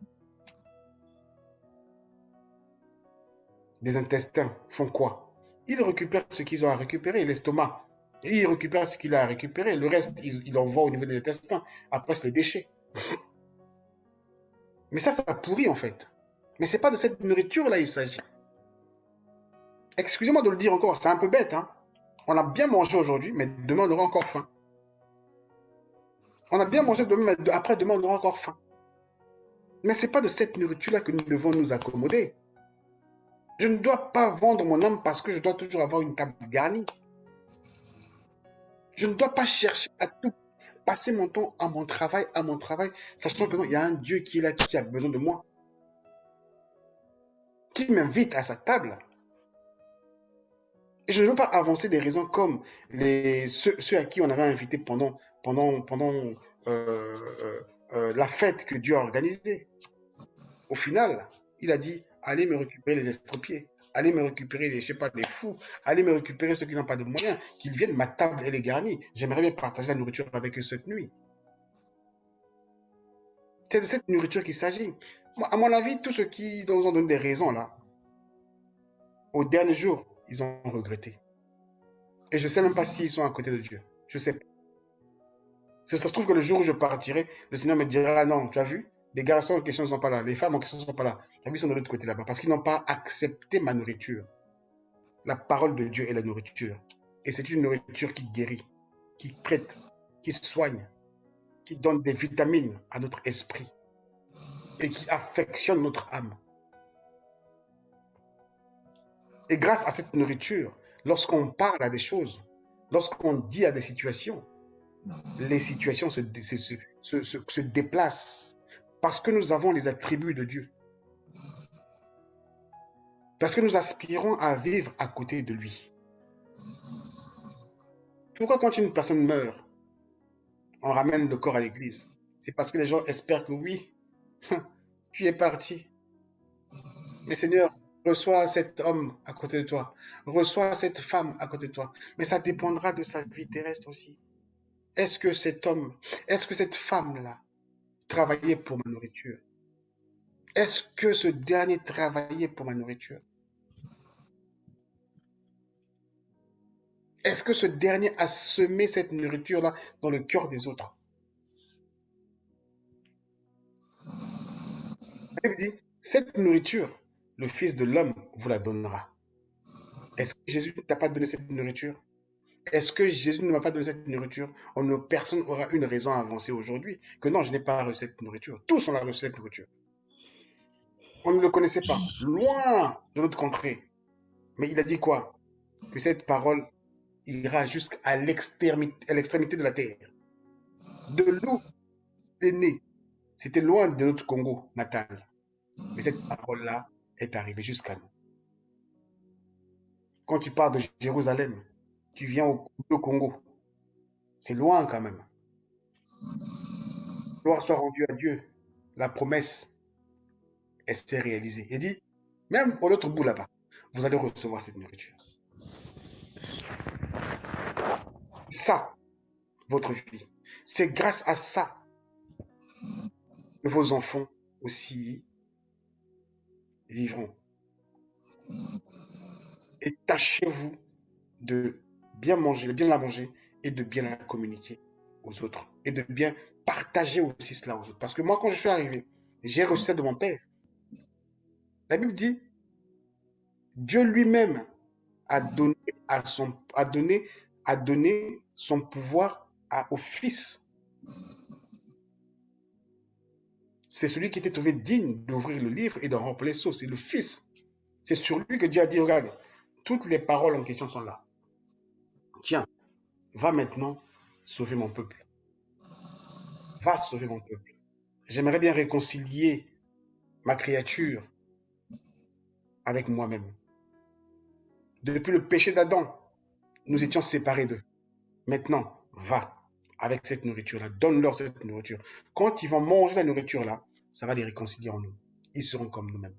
des intestins font quoi? Ils récupèrent ce qu'ils ont à récupérer, l'estomac. Et ils récupèrent ce qu'il a à récupérer. Le reste, ils l'envoient au niveau des intestins. Après, c'est les déchets. Mais ça pourrit en fait. Mais c'est pas de cette nourriture-là il s'agit. Excusez-moi de le dire encore, c'est un peu bête, hein. On a bien mangé aujourd'hui, mais demain on aura encore faim. On a bien mangé demain, mais après demain on aura encore faim. Mais c'est pas de cette nourriture-là que nous devons nous accommoder. Je ne dois pas vendre mon âme parce que je dois toujours avoir une table garnie. Je ne dois pas chercher à tout passer mon temps à mon travail, sachant que non, il y a un Dieu qui est là, qui a besoin de moi, qui m'invite à sa table. Et je ne veux pas avancer des raisons comme ceux à qui on avait invité pendant la fête que Dieu a organisée. Au final, il a dit, allez me récupérer les estropiés, allez me récupérer je sais pas, des fous, allez me récupérer ceux qui n'ont pas de moyens, qu'ils viennent, ma table, elle est garnie. J'aimerais bien partager la nourriture avec eux cette nuit. C'est de cette nourriture qu'il s'agit. À mon avis, tous ceux qui nous ont donné des raisons, là, au dernier jour, ils ont regretté. Et je ne sais même pas s'ils sont à côté de Dieu. Je ne sais pas. Ça se trouve que le jour où je partirai, le Seigneur me dira, ah non, tu as vu, les garçons en question ne sont pas là, les femmes en question ne sont pas là. Tu as vu, ils sont de l'autre côté là-bas, parce qu'ils n'ont pas accepté ma nourriture. La parole de Dieu est la nourriture. Et c'est une nourriture qui guérit, qui traite, qui soigne, qui donne des vitamines à notre esprit et qui affectionne notre âme. Et grâce à cette nourriture, lorsqu'on parle à des choses, lorsqu'on dit à des situations, les situations se déplacent parce que nous avons les attributs de Dieu. Parce que nous aspirons à vivre à côté de lui. Pourquoi quand une personne meurt, on ramène le corps à l'église? C'est parce que les gens espèrent que oui, tu es parti. Mais Seigneur, reçois cet homme à côté de toi. Reçois cette femme à côté de toi. Mais ça dépendra de sa vie terrestre aussi. Est-ce que cet homme, est-ce que cette femme-là travaillait pour ma nourriture? Est-ce que ce dernier travaillait pour ma nourriture? Est-ce que ce dernier a semé cette nourriture-là dans le cœur des autres? La Bible dit, cette nourriture, le Fils de l'homme vous la donnera. Est-ce que Jésus ne t'a pas donné cette nourriture? Est-ce que Jésus ne m'a pas donné cette nourriture? Personne aura une raison à avancer aujourd'hui que non, je n'ai pas reçu cette nourriture. Tous on a reçu cette nourriture. On ne le connaissait pas, loin de notre contrée. Mais il a dit quoi? Que cette parole ira jusqu'à l'extrémité de la terre. De l'où il est né. C'était loin de notre Congo natal. Mais cette parole-là est arrivée jusqu'à nous. Quand tu pars de Jérusalem, tu viens au Congo. C'est loin quand même. Gloire soit rendue à Dieu. La promesse, elle s'est réalisée. Il dit, même au l'autre bout là-bas, vous allez recevoir cette nourriture. Ça, votre vie. C'est grâce à ça que vos enfants aussi vivront. Et tâchez-vous de bien manger, de bien la manger et de bien la communiquer aux autres. Et de bien partager aussi cela aux autres. Parce que moi, quand je suis arrivé, j'ai reçu ça de mon père. La Bible dit, Dieu lui-même a donné, a donné son pouvoir au Fils. C'est celui qui était trouvé digne d'ouvrir le livre et d'en remplir les seaux. C'est le Fils. C'est sur lui que Dieu a dit, regarde, toutes les paroles en question sont là. Tiens, va maintenant sauver mon peuple. Va sauver mon peuple. J'aimerais bien réconcilier ma créature avec moi-même. Depuis le péché d'Adam, nous étions séparés d'eux. Maintenant, va avec cette nourriture-là. Donne-leur cette nourriture. Quand ils vont manger la nourriture-là, ça va les réconcilier en nous. Ils seront comme nous-mêmes.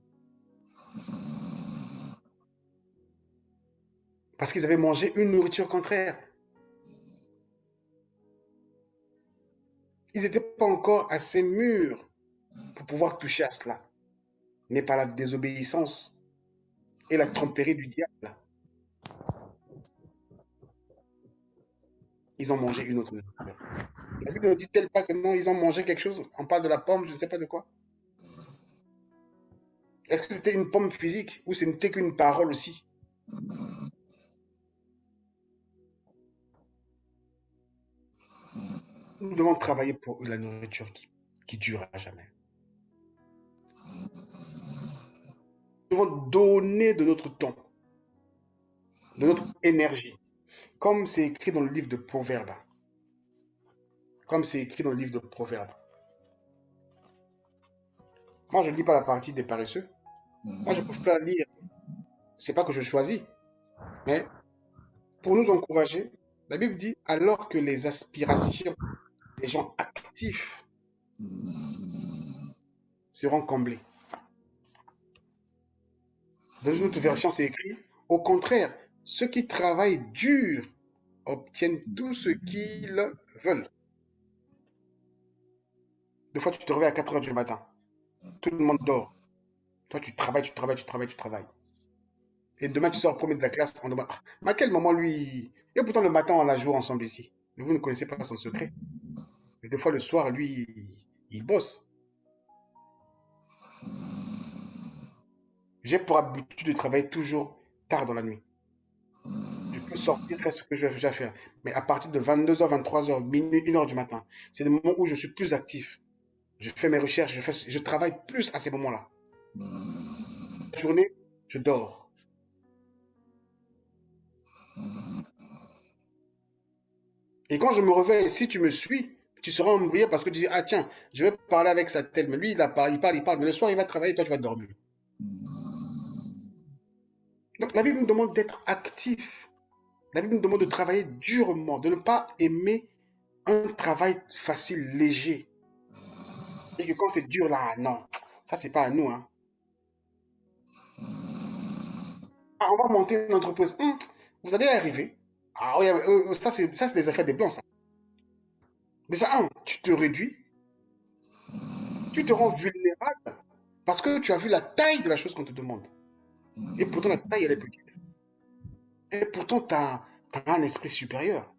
Parce qu'ils avaient mangé une nourriture contraire. Ils n'étaient pas encore assez mûrs pour pouvoir toucher à cela. Mais par la désobéissance, et la tromperie du diable. Ils ont mangé une autre nourriture. La Bible ne dit-elle pas que non, ils ont mangé quelque chose? On parle de la pomme, je ne sais pas de quoi. Est-ce que c'était une pomme physique ou ce n'était qu'une parole aussi? Nous devons travailler pour la nourriture qui dure à jamais. Nous devons donner de notre temps, de notre énergie, comme c'est écrit dans le livre de Proverbes. Comme c'est écrit dans le livre de Proverbes. Moi, je ne lis pas la partie des paresseux. Moi, je préfère lire. C'est pas que je choisis, mais pour nous encourager, la Bible dit alors que les aspirations des gens actifs seront comblées. Dans une autre version, c'est écrit au contraire, ceux qui travaillent dur obtiennent tout ce qu'ils veulent. Des fois, tu te réveilles à 4 heures du matin. Tout le monde dort. Toi, tu travailles, tu travailles, tu travailles, tu travailles. Et demain, tu sors premier de la classe, on demande, ah, mais à quel moment lui... Et pourtant, le matin, on a joué ensemble ici. Mais vous ne connaissez pas son secret. Mais des fois, le soir, lui, il bosse. J'ai pour habitude de travailler toujours tard dans la nuit. Je peux sortir, faire ce que j'ai à faire. Mais à partir de 22h, 23h, minuit, 1h du matin, c'est le moment où je suis plus actif. Je fais mes recherches, je travaille plus à ces moments-là. La journée, je dors. Et quand je me réveille, si tu me suis, tu seras embrouillé parce que tu dis, ah tiens, je vais parler avec sa telle, mais lui, il parle, mais le soir, il va travailler, toi, tu vas dormir. Donc, la Bible nous demande d'être actif. La Bible nous demande de travailler durement, de ne pas aimer un travail facile, léger. Et que quand c'est dur, là, non, ça, c'est pas à nous, hein. Ah, on va monter une entreprise. Vous allez y arriver. Ah oui, ça, c'est des effets des blancs, ça. Déjà, tu te réduis, tu te rends vulnérable parce que tu as vu la taille de la chose qu'on te demande. Et pourtant, la taille, elle est petite. Et pourtant, tu as un esprit supérieur.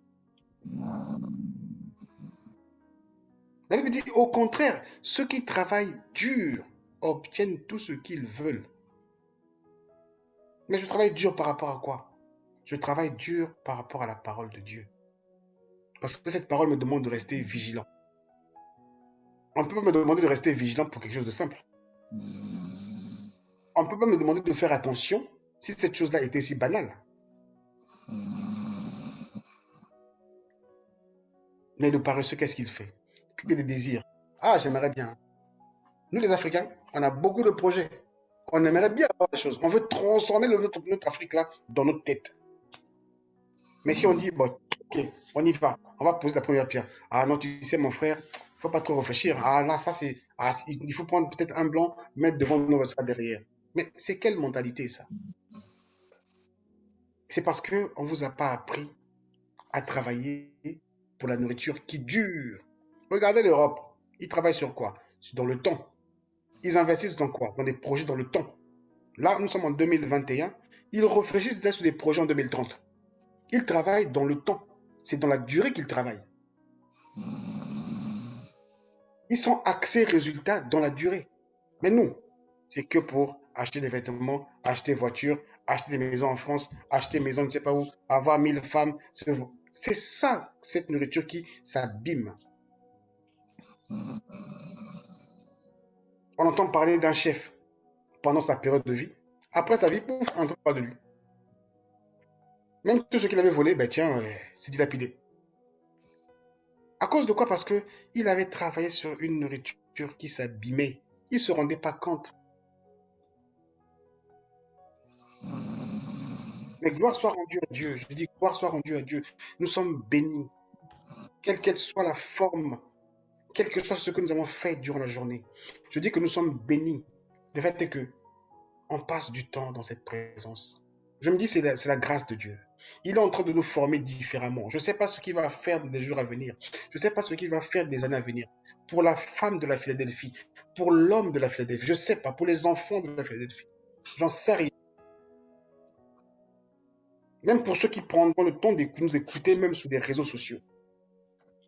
La Bible dit, au contraire, ceux qui travaillent dur obtiennent tout ce qu'ils veulent. Mais je travaille dur par rapport à quoi? Je travaille dur par rapport à la parole de Dieu. Parce que cette parole me demande de rester vigilant. On ne peut pas me demander de rester vigilant pour quelque chose de simple. On ne peut pas me demander de faire attention si cette chose-là était si banale. Mais le paresseux, qu'est-ce qu'il fait? Que des désirs. Ah, j'aimerais bien. Nous, les Africains, on a beaucoup de projets. On aimerait bien avoir des choses. On veut transformer notre Afrique là dans notre tête. Mais si on dit, bon, ok, on y va, on va poser la première pierre. Ah non, tu sais, mon frère, il ne faut pas trop réfléchir. Ah là, ça c'est. Ah, il faut prendre peut-être un blanc, mettre devant nous, on va se faire derrière. Mais c'est quelle mentalité ça? C'est parce qu'on ne vous a pas appris à travailler pour la nourriture qui dure. Regardez l'Europe. Ils travaillent sur quoi? Dans le temps. Ils investissent dans quoi? Dans des projets dans le temps. Là, nous sommes en 2021. Ils réfléchissent déjà sur des projets en 2030. Ils travaillent dans le temps. C'est dans la durée qu'ils travaillent. Ils sont axés résultats dans la durée. Mais nous, c'est que pour acheter des vêtements, acheter voiture, acheter des maisons en France, acheter maison je ne sais pas où, avoir 1000 femmes. C'est ça, cette nourriture qui s'abîme. On entend parler d'un chef pendant sa période de vie. Après sa vie, pouf, on entend parler de lui. Même tout ce qu'il avait volé, ben tiens, c'est dilapidé. À cause de quoi? Parce que il avait travaillé sur une nourriture qui s'abîmait. Il ne se rendait pas compte. Mais gloire soit rendue à Dieu. Je dis gloire soit rendue à Dieu. Nous sommes bénis. Quelle qu'elle soit la forme, quel que soit ce que nous avons fait durant la journée. Je dis que nous sommes bénis. Le fait est que on passe du temps dans cette présence. Je me dis c'est la grâce de Dieu. Il est en train de nous former différemment. Je ne sais pas ce qu'il va faire des jours à venir. Je ne sais pas ce qu'il va faire des années à venir. Pour la femme de la Philadelphie, pour l'homme de la Philadelphie, je ne sais pas, pour les enfants de la Philadelphie. J'en sais rien. Même pour ceux qui prendront le temps de nous écouter, même sur les réseaux sociaux.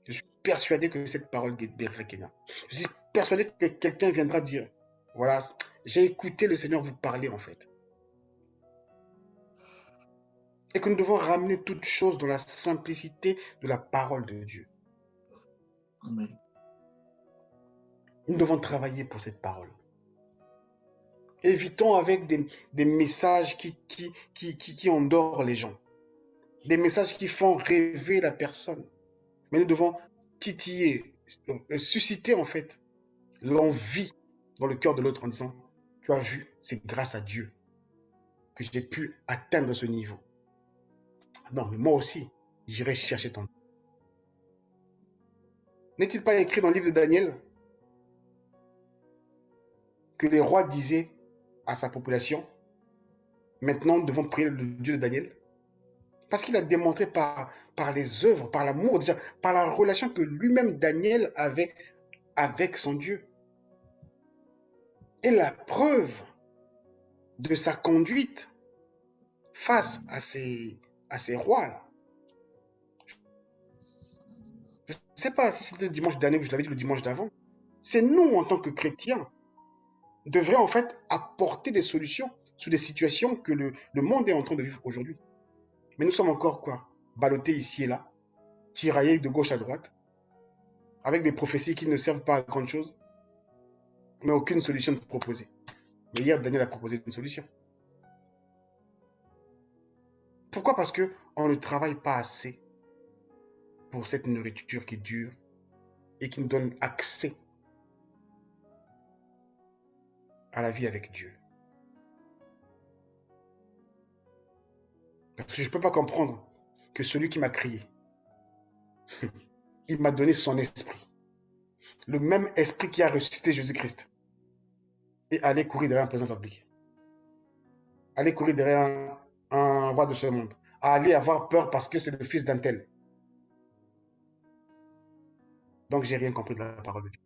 Je suis persuadé que cette parole guérirait quelqu'un. Je suis persuadé que quelqu'un viendra dire, voilà, j'ai écouté le Seigneur vous parler en fait. Et que nous devons ramener toutes choses dans la simplicité de la parole de Dieu. Amen. Nous devons travailler pour cette parole. Évitons avec des messages qui endorment les gens. Des messages qui font rêver la personne. Mais nous devons titiller, susciter en fait l'envie dans le cœur de l'autre en disant, tu as vu, c'est grâce à Dieu que j'ai pu atteindre ce niveau. Non, mais moi aussi, j'irai chercher ton... N'est-il pas écrit dans le livre de Daniel que les rois disaient à sa population, maintenant nous devons prier le Dieu de Daniel? Parce qu'il a démontré par les œuvres, par l'amour, déjà, par la relation que lui-même Daniel avait avec son Dieu. Et la preuve de sa conduite face à ces rois-là. Je ne sais pas si c'était le dimanche dernier ou je l'avais dit le dimanche d'avant. C'est nous, en tant que chrétiens, devrions en fait apporter des solutions sur des situations que le monde est en train de vivre aujourd'hui. Mais nous sommes encore quoi? Ballottés ici et là, tiraillés de gauche à droite, avec des prophéties qui ne servent pas à grand chose, mais aucune solution proposée. Mais hier, Daniel a proposé une solution. Pourquoi? Parce qu'on ne travaille pas assez pour cette nourriture qui dure et qui nous donne accès à la vie avec Dieu. Parce que je ne peux pas comprendre que celui qui m'a créé, il m'a donné son esprit. Le même esprit qui a ressuscité Jésus-Christ. Et aller courir derrière un président public. Aller courir derrière un roi de ce monde. Aller avoir peur parce que c'est le fils d'un tel. Donc, j'ai rien compris de la parole de Dieu.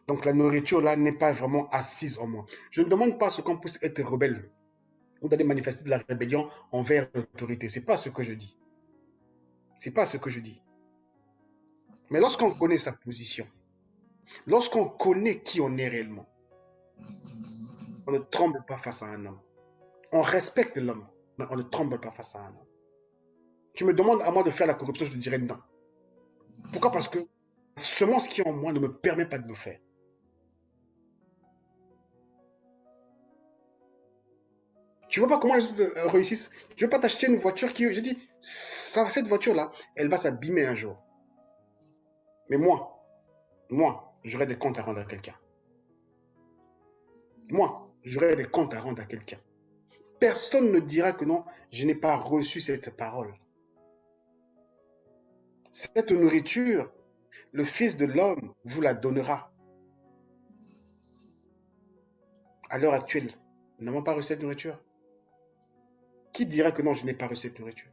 Donc, la nourriture, là, n'est pas vraiment assise en moi. Je ne demande pas ce qu'on puisse être rebelle ou d'aller manifester de la rébellion envers l'autorité. Ce n'est pas ce que je dis. Ce n'est pas ce que je dis. Mais lorsqu'on connaît sa position, lorsqu'on connaît qui on est réellement, on ne tremble pas face à un homme. On respecte l'homme, mais on ne tremble pas face à un homme. Tu me demandes à moi de faire la corruption, je te dirais non. Pourquoi? Parce que la semence qui est en moi ne me permet pas de le faire. Tu vois pas comment les autres réussissent? Je ne veux pas t'acheter une voiture qui... Je dis, cette voiture-là, elle va s'abîmer un jour. Mais moi, j'aurai des comptes à rendre à quelqu'un. Moi, j'aurai des comptes à rendre à quelqu'un. Personne ne dira que non, je n'ai pas reçu cette parole. Cette nourriture, le Fils de l'homme vous la donnera. À l'heure actuelle, nous n'avons pas reçu cette nourriture. Qui dira que non, je n'ai pas reçu cette nourriture?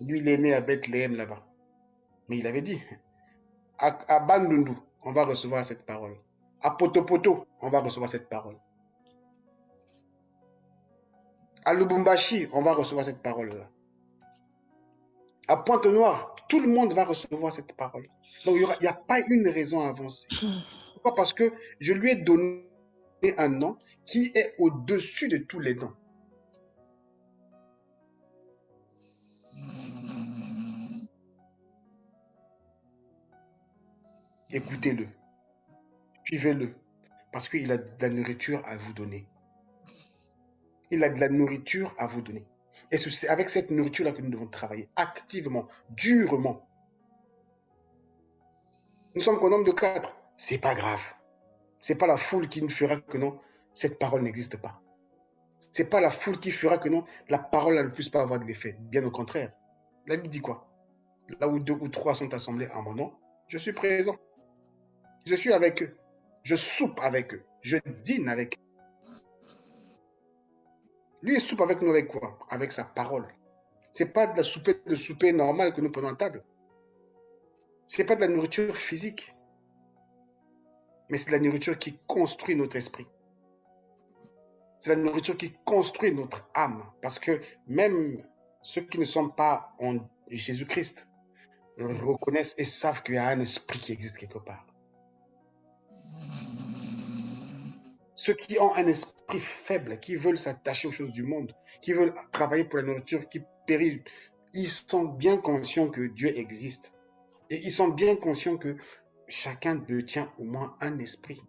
Lui, il est né à Bethléem là-bas. Mais il avait dit, à Bandundu, on va recevoir cette parole. À Potopoto, on va recevoir cette parole. À Lubumbashi, on va recevoir cette parole-là. À Pointe-Noire, tout le monde va recevoir cette parole. Donc, il n'y a pas une raison à avancer. Pourquoi? Parce que je lui ai donné un nom qui est au-dessus de tous les noms. Écoutez-le. Suivez-le. Parce qu'il a de la nourriture à vous donner. Il a de la nourriture à vous donner. Et c'est avec cette nourriture-là que nous devons travailler activement, durement. Nous sommes qu'un nombre de 4. C'est pas grave. C'est pas la foule qui nous fera que non, cette parole n'existe pas. C'est pas la foule qui fera que non, la parole ne puisse pas avoir d'effet. Bien au contraire. La Bible dit quoi? Là où 2 ou 3 sont assemblés en mon nom, je suis présent. Je suis avec eux. Je soupe avec eux. Je dîne avec eux. Lui, il soupe avec nous avec quoi? Avec sa parole. C'est pas de la souper normale que nous prenons à table. C'est pas de la nourriture physique. Mais c'est de la nourriture qui construit notre esprit. C'est la nourriture qui construit notre âme. Parce que même ceux qui ne sont pas en Jésus-Christ reconnaissent et savent qu'il y a un esprit qui existe quelque part. Ceux qui ont un esprit faible, qui veulent s'attacher aux choses du monde, qui veulent travailler pour la nourriture qui périt, ils sont bien conscients que Dieu existe. Et ils sont bien conscients que chacun détient au moins un esprit.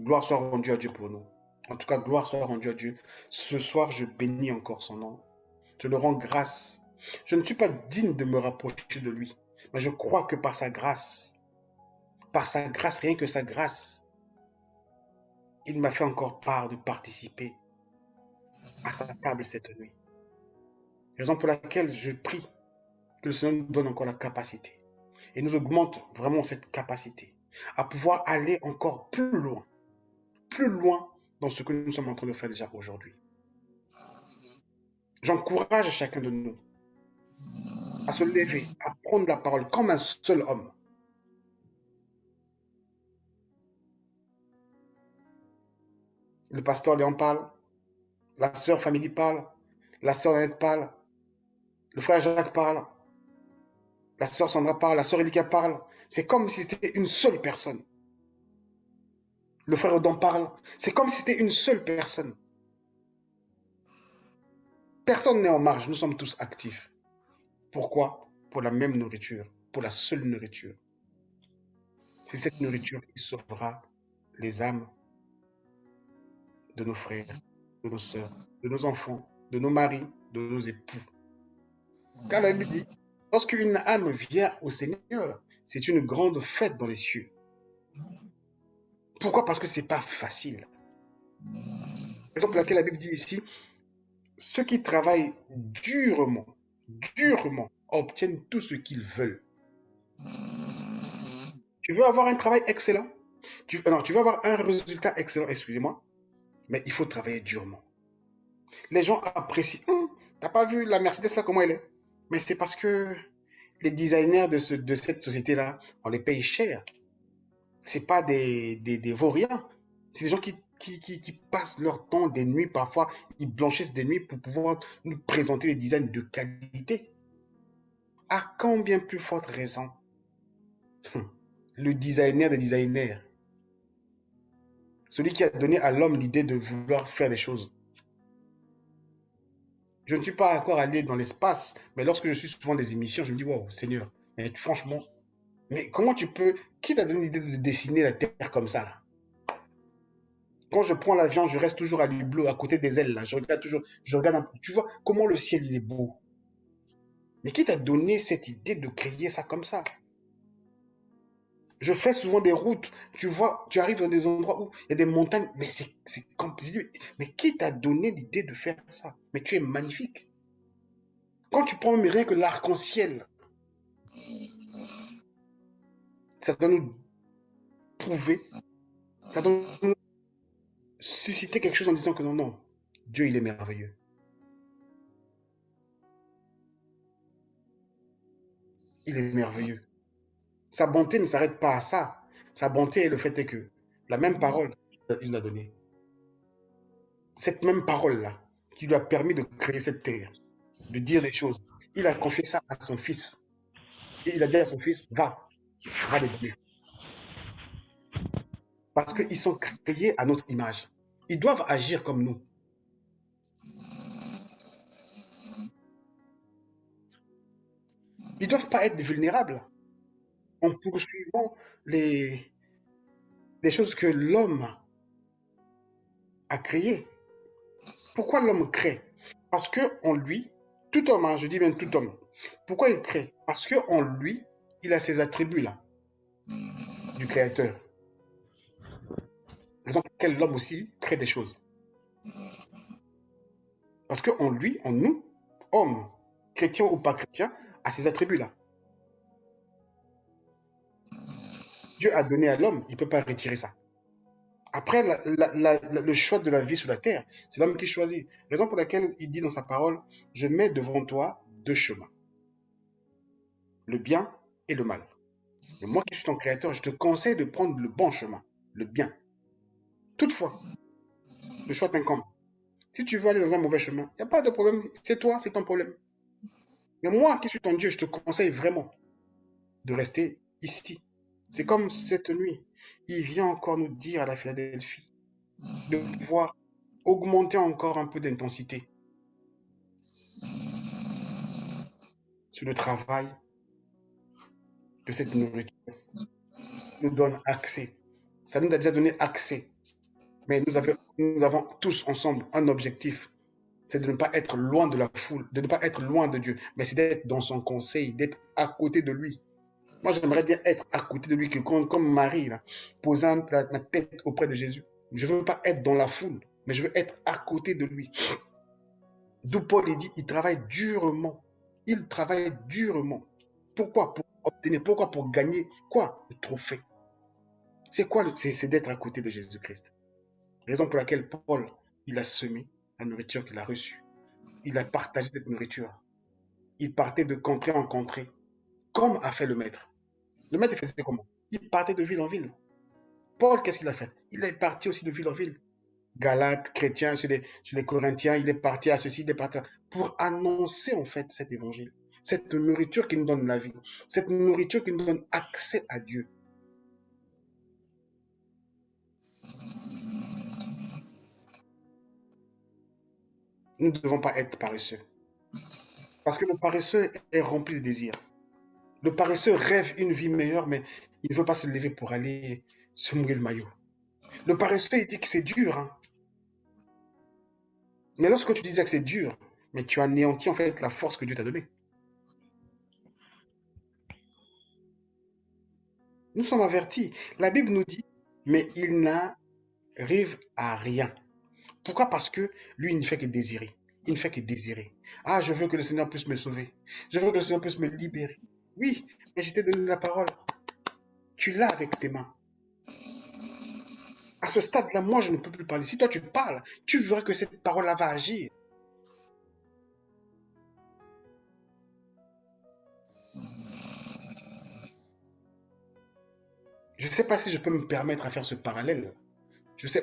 Gloire soit rendue à Dieu pour nous. En tout cas, gloire soit rendue à Dieu. Ce soir, je bénis encore son nom. Je le rends grâce. Je ne suis pas digne de me rapprocher de lui. Mais je crois que par sa grâce, rien que sa grâce, il m'a fait encore part de participer à sa table cette nuit. Raison pour laquelle je prie que le Seigneur nous donne encore la capacité et nous augmente vraiment cette capacité à pouvoir aller encore plus loin dans ce que nous sommes en train de faire déjà aujourd'hui. J'encourage chacun de nous à se lever, à prendre la parole comme un seul homme. Le pasteur Léon parle, la sœur Famille parle, la sœur Annette parle, le frère Jacques parle, la sœur Sandra parle, la sœur Elika parle. C'est comme si c'était une seule personne. Le frère Odon parle. C'est comme si c'était une seule personne. Personne n'est en marge, nous sommes tous actifs. Pourquoi? Pour la même nourriture, pour la seule nourriture. C'est cette nourriture qui sauvera les âmes de nos frères, de nos sœurs, de nos enfants, de nos maris, de nos époux. Car la Bible dit, lorsqu'une âme vient au Seigneur, c'est une grande fête dans les cieux. Pourquoi? Parce que ce n'est pas facile. Raison pour laquelle la Bible dit ici, ceux qui travaillent durement, obtiennent tout ce qu'ils veulent. Tu veux avoir un travail excellent? Tu veux avoir un résultat excellent, excusez-moi, mais il faut travailler durement. Les gens apprécient. T'as pas vu la Mercedes là, comment elle est? Mais c'est parce que les designers de cette société-là, on les paye cher. C'est pas des vauriens. C'est des gens qui passent leur temps des nuits, parfois, ils blanchissent des nuits pour pouvoir nous présenter des designs de qualité. À combien plus forte raison, le designer des designers, celui qui a donné à l'homme l'idée de vouloir faire des choses. Je ne suis pas encore allé dans l'espace, mais lorsque je suis souvent des émissions, je me dis, wow, Seigneur, mais franchement, mais comment tu peux, qui t'a donné l'idée de dessiner la Terre comme ça là? Quand je prends l'avion, je reste toujours à l'hublot, à côté des ailes là, je regarde toujours, tu vois comment le ciel il est beau. Mais qui t'a donné cette idée de créer ça comme ça? Je fais souvent des routes, tu vois, tu arrives dans des endroits où il y a des montagnes, mais c'est compliqué. Mais qui t'a donné l'idée de faire ça? Mais tu es magnifique. Quand tu prends rien que l'arc-en-ciel, ça doit nous prouver, ça doit nous susciter quelque chose en disant que non, Dieu il est merveilleux. Il est merveilleux. Sa bonté ne s'arrête pas à ça. Sa bonté, le fait est que la même parole, il nous a donnée. Cette même parole-là, qui lui a permis de créer cette terre, de dire des choses, il a confié ça à son fils. Et il a dit à son fils, va les dire. Parce qu'ils sont créés à notre image. Ils doivent agir comme nous. Ils ne doivent pas être vulnérables en poursuivant les choses que l'homme a créées. Pourquoi l'homme crée? Parce qu'en lui, tout homme, je dis bien tout homme, pourquoi il crée? Parce qu'en lui, il a ces attributs-là du Créateur. Raison pour laquelle l'homme aussi crée des choses. Parce qu'en lui, en nous, hommes, chrétiens ou pas chrétiens, a ces attributs-là. Dieu a donné à l'homme, il ne peut pas retirer ça. Après, le choix de la vie sur la terre, c'est l'homme qui choisit. Raison pour laquelle il dit dans sa parole, je mets devant toi deux chemins, le bien et le mal. Mais moi qui suis ton créateur, je te conseille de prendre le bon chemin, le bien. Toutefois, le choix t'incombe. Si tu veux aller dans un mauvais chemin, il n'y a pas de problème. C'est toi, c'est ton problème. Mais moi qui suis ton Dieu, je te conseille vraiment de rester ici. C'est comme cette nuit. Il vient encore nous dire à la Philadelphie de pouvoir augmenter encore un peu d'intensité sur le travail de cette nourriture. Nous donne accès. Ça nous a déjà donné accès. Mais nous avons tous ensemble un objectif. C'est de ne pas être loin de la foule, de ne pas être loin de Dieu, mais c'est d'être dans son conseil, d'être à côté de lui. Moi, j'aimerais bien être à côté de lui, que comme Marie, là, posant ma tête auprès de Jésus. Je ne veux pas être dans la foule, mais je veux être à côté de lui. D'où Paul il dit, il travaille durement. Il travaille durement. Pourquoi? Pour obtenir, pourquoi? Pour gagner quoi? Le trophée. C'est quoi? C'est d'être à côté de Jésus-Christ. Raison pour laquelle Paul, il a semé la nourriture qu'il a reçue. Il a partagé cette nourriture. Il partait de contrée en contrée, comme a fait le maître. Le maître faisait comment? Il partait de ville en ville. Paul, qu'est-ce qu'il a fait? Il est parti aussi de ville en ville. Galates, chrétiens, chez les Corinthiens, il est parti à ceci, il est parti pour annoncer en fait cet évangile. Cette nourriture qui nous donne la vie. Cette nourriture qui nous donne accès à Dieu. Nous ne devons pas être paresseux. Parce que le paresseux est rempli de désirs. Le paresseux rêve une vie meilleure, mais il ne veut pas se lever pour aller se mouiller le maillot. Le paresseux, il dit que c'est dur. Hein. Mais lorsque tu disais que c'est dur, mais tu anéantis en fait la force que Dieu t'a donnée. Nous sommes avertis. La Bible nous dit, mais il n'arrive à rien. Pourquoi? Parce que lui, il ne fait que désirer. Il ne fait que désirer. Ah, je veux que le Seigneur puisse me sauver. Je veux que le Seigneur puisse me libérer. Oui, mais je t'ai donné la parole. Tu l'as avec tes mains. À ce stade-là, moi, je ne peux plus parler. Si toi, tu parles, tu verras que cette parole-là va agir. Je ne sais pas si je peux me permettre à faire ce parallèle. Je sais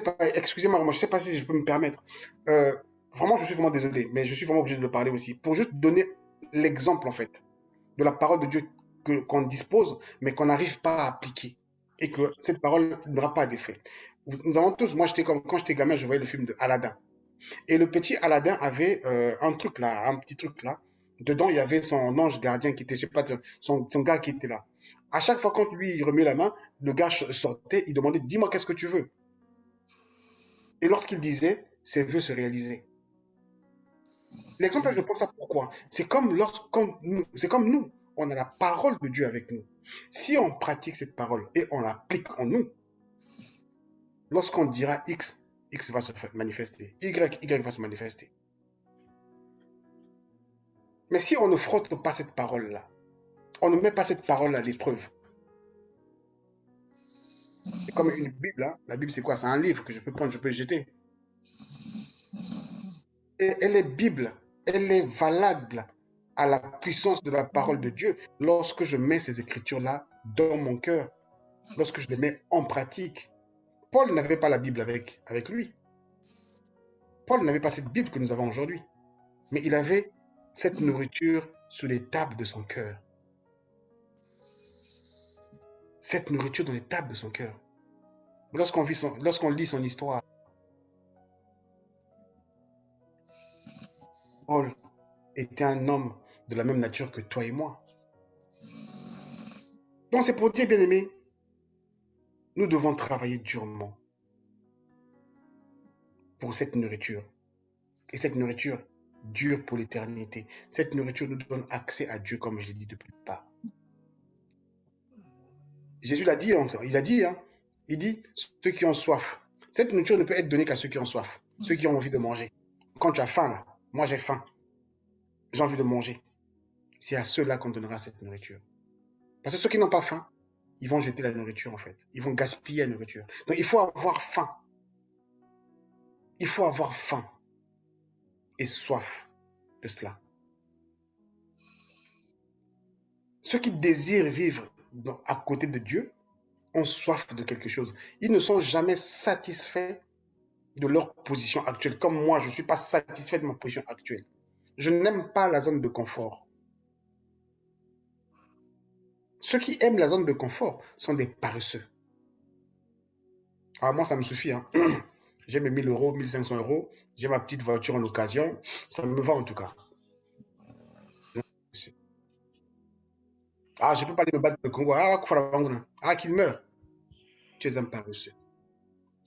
pas, excusez-moi, je ne sais pas si je peux me permettre. Vraiment, je suis vraiment désolé, mais je suis vraiment obligé de le parler aussi. Pour juste donner l'exemple, en fait, de la parole de Dieu qu'on dispose, mais qu'on n'arrive pas à appliquer. Et que cette parole n'aura pas d'effet. Nous avons tous, moi, quand j'étais gamin, je voyais le film de Aladdin. Et le petit Aladdin avait un truc là, un petit truc là. Dedans, il y avait son ange gardien qui était, je sais pas, son gars qui était là. À chaque fois, quand lui, il remet la main, le gars sortait, il demandait, dis-moi, qu'est-ce que tu veux? Et lorsqu'il disait, ses vœux se réalisaient. L'exemple, je pense à pourquoi. C'est comme nous, on a la parole de Dieu avec nous. Si on pratique cette parole et on l'applique en nous, lorsqu'on dira X, X va se manifester. Y va se manifester. Mais si on ne frotte pas cette parole-là, on ne met pas cette parole à l'épreuve. C'est comme une Bible. Hein. La Bible, c'est quoi? C'est un livre que je peux prendre, je peux jeter. Et elle est Bible. Elle est valable à la puissance de la parole de Dieu lorsque je mets ces écritures-là dans mon cœur, lorsque je les mets en pratique. Paul n'avait pas la Bible avec lui. Paul n'avait pas cette Bible que nous avons aujourd'hui. Mais il avait cette nourriture sur les tables de son cœur. Cette nourriture dans les tables de son cœur. Lorsqu'on lit son histoire, Paul était un homme de la même nature que toi et moi. Donc c'est pour dire, bien aimé, nous devons travailler durement pour cette nourriture. Et cette nourriture dure pour l'éternité. Cette nourriture nous donne accès à Dieu, comme je l'ai dit depuis le départ. Jésus l'a dit, il a dit, hein, il dit, ceux qui ont soif. Cette nourriture ne peut être donnée qu'à ceux qui ont soif, ceux qui ont envie de manger. Quand tu as faim, là, moi j'ai faim, j'ai envie de manger. C'est à ceux-là qu'on donnera cette nourriture. Parce que ceux qui n'ont pas faim, ils vont jeter la nourriture en fait. Ils vont gaspiller la nourriture. Donc il faut avoir faim. Il faut avoir faim et soif de cela. Ceux qui désirent vivre à côté de Dieu ont soif de quelque chose. Ils ne sont jamais satisfaits de leur position actuelle. Comme moi, je ne suis pas satisfait de ma position actuelle. Je n'aime pas la zone de confort. Ceux qui aiment la zone de confort sont des paresseux. Alors moi, ça me suffit. Hein. J'ai mes 1000 euros, 1500 euros. J'ai ma petite voiture en occasion. Ça me va en tout cas. Ah, je ne peux pas aller me battre le Congo. Ah, qu'il meure. Tu es un paresseux.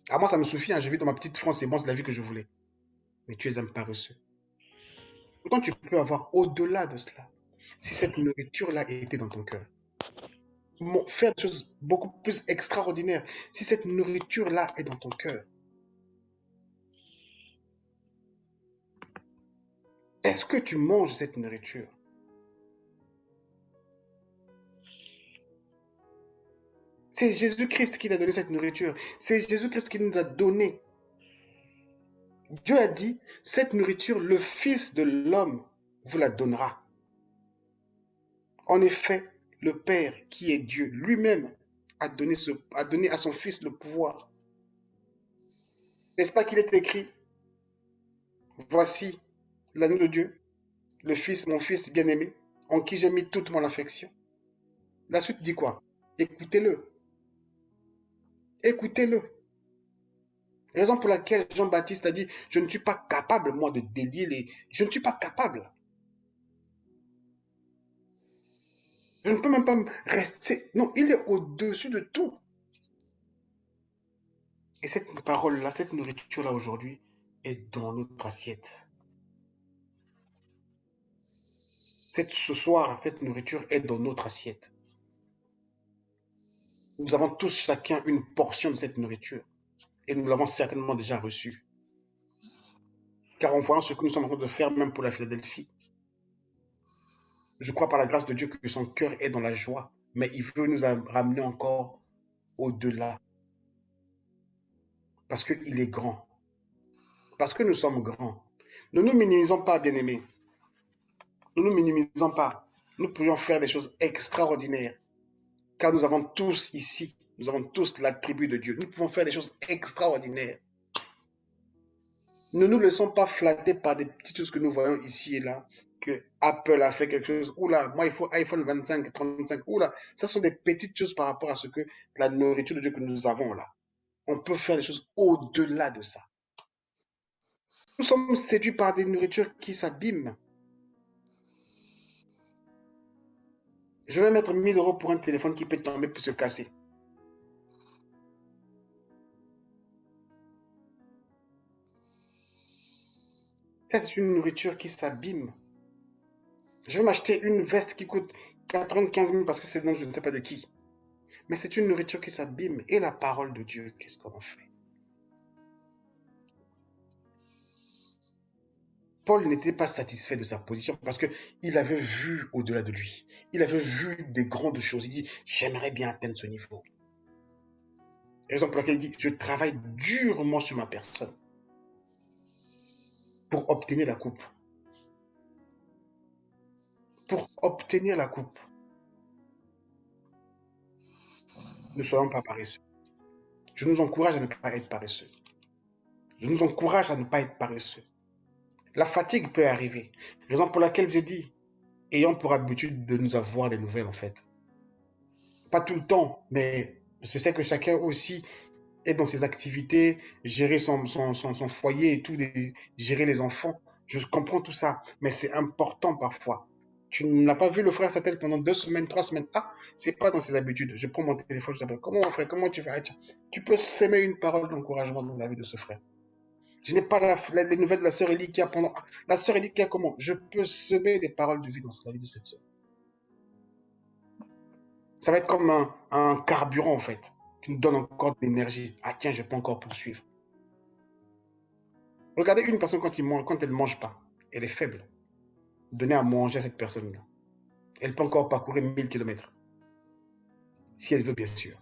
Ah, moi, ça me suffit. Hein. Je vis dans ma petite France. C'est bon, c'est la vie que je voulais. Mais tu es un paresseux. Quand tu peux avoir au-delà de cela, si cette nourriture-là était dans ton cœur, faire des choses beaucoup plus extraordinaires, si cette nourriture-là est dans ton cœur, est-ce que tu manges cette nourriture? C'est Jésus-Christ qui t'a donné cette nourriture. C'est Jésus-Christ qui nous a donné. Dieu a dit, cette nourriture, le Fils de l'homme vous la donnera. En effet, le Père, qui est Dieu, lui-même a donné à son Fils le pouvoir. N'est-ce pas qu'il est écrit, voici l'agneau de Dieu, le Fils, mon Fils bien-aimé, en qui j'ai mis toute mon affection. La suite dit quoi? Écoutez-le. Écoutez-le. Raison pour laquelle Jean-Baptiste a dit, je ne suis pas capable, moi, de délier les... Je ne suis pas capable. Je ne peux même pas rester... Non, il est au-dessus de tout. Et cette parole-là, cette nourriture-là aujourd'hui, est dans notre assiette. Ce soir, cette nourriture est dans notre assiette. Nous avons tous chacun une portion de cette nourriture. Et nous l'avons certainement déjà reçue. Car en voyant ce que nous sommes en train de faire, même pour la Philadelphie, je crois par la grâce de Dieu que son cœur est dans la joie. Mais il veut nous ramener encore au-delà. Parce qu'il est grand. Parce que nous sommes grands. Ne nous minimisons pas, bien-aimés. Ne nous minimisons pas. Nous pourrions faire des choses extraordinaires. Car nous avons tous ici, nous avons tous l'attribut de Dieu. Nous pouvons faire des choses extraordinaires. Ne nous laissons pas flatter par des petites choses que nous voyons ici et là. Que Apple a fait quelque chose. Oula, moi il faut iPhone 25, 35. Oula, ça sont des petites choses par rapport à ce que la nourriture de Dieu que nous avons là. On peut faire des choses au-delà de ça. Nous sommes séduits par des nourritures qui s'abîment. Je vais mettre 1000 euros pour un téléphone qui peut tomber pour se casser. Ça, c'est une nourriture qui s'abîme. Je vais m'acheter une veste qui coûte 95 000 parce que c'est le nom je ne sais pas de qui. Mais c'est une nourriture qui s'abîme. Et la parole de Dieu, qu'est-ce qu'on en fait? Paul n'était pas satisfait de sa position parce qu'il avait vu au-delà de lui. Il avait vu des grandes choses. Il dit, j'aimerais bien atteindre ce niveau. Raison pour laquelle il dit, je travaille durement sur ma personne pour obtenir la coupe. Pour obtenir la coupe. Ne soyons pas paresseux. Je nous encourage à ne pas être paresseux. Je nous encourage à ne pas être paresseux. La fatigue peut arriver. Raison pour laquelle j'ai dit, ayant pour habitude de nous avoir des nouvelles en fait. Pas tout le temps, mais je sais que chacun aussi est dans ses activités, gérer son foyer et tout, gérer les enfants. Je comprends tout ça, mais c'est important parfois. Tu n'as pas vu le frère Satel pendant 2 semaines, 3 semaines. Ah, c'est pas dans ses habitudes. Je prends mon téléphone, je t'appelle. Comment frère, comment tu fais? Ah, tiens, tu peux s'aimer une parole d'encouragement dans la vie de ce frère. Je n'ai pas les nouvelles de la sœur Elie qui a pendant... La sœur Elie qui a comment? Je peux semer des paroles de vie dans la vie de cette sœur. Ça va être comme un carburant en fait. Qui nous donne encore de l'énergie. Ah tiens, je peux encore poursuivre. Regardez une personne quand elle ne mange pas. Elle est faible. Donnez à manger à cette personne-là. Elle peut encore parcourir 1000 km. Si elle veut, bien sûr.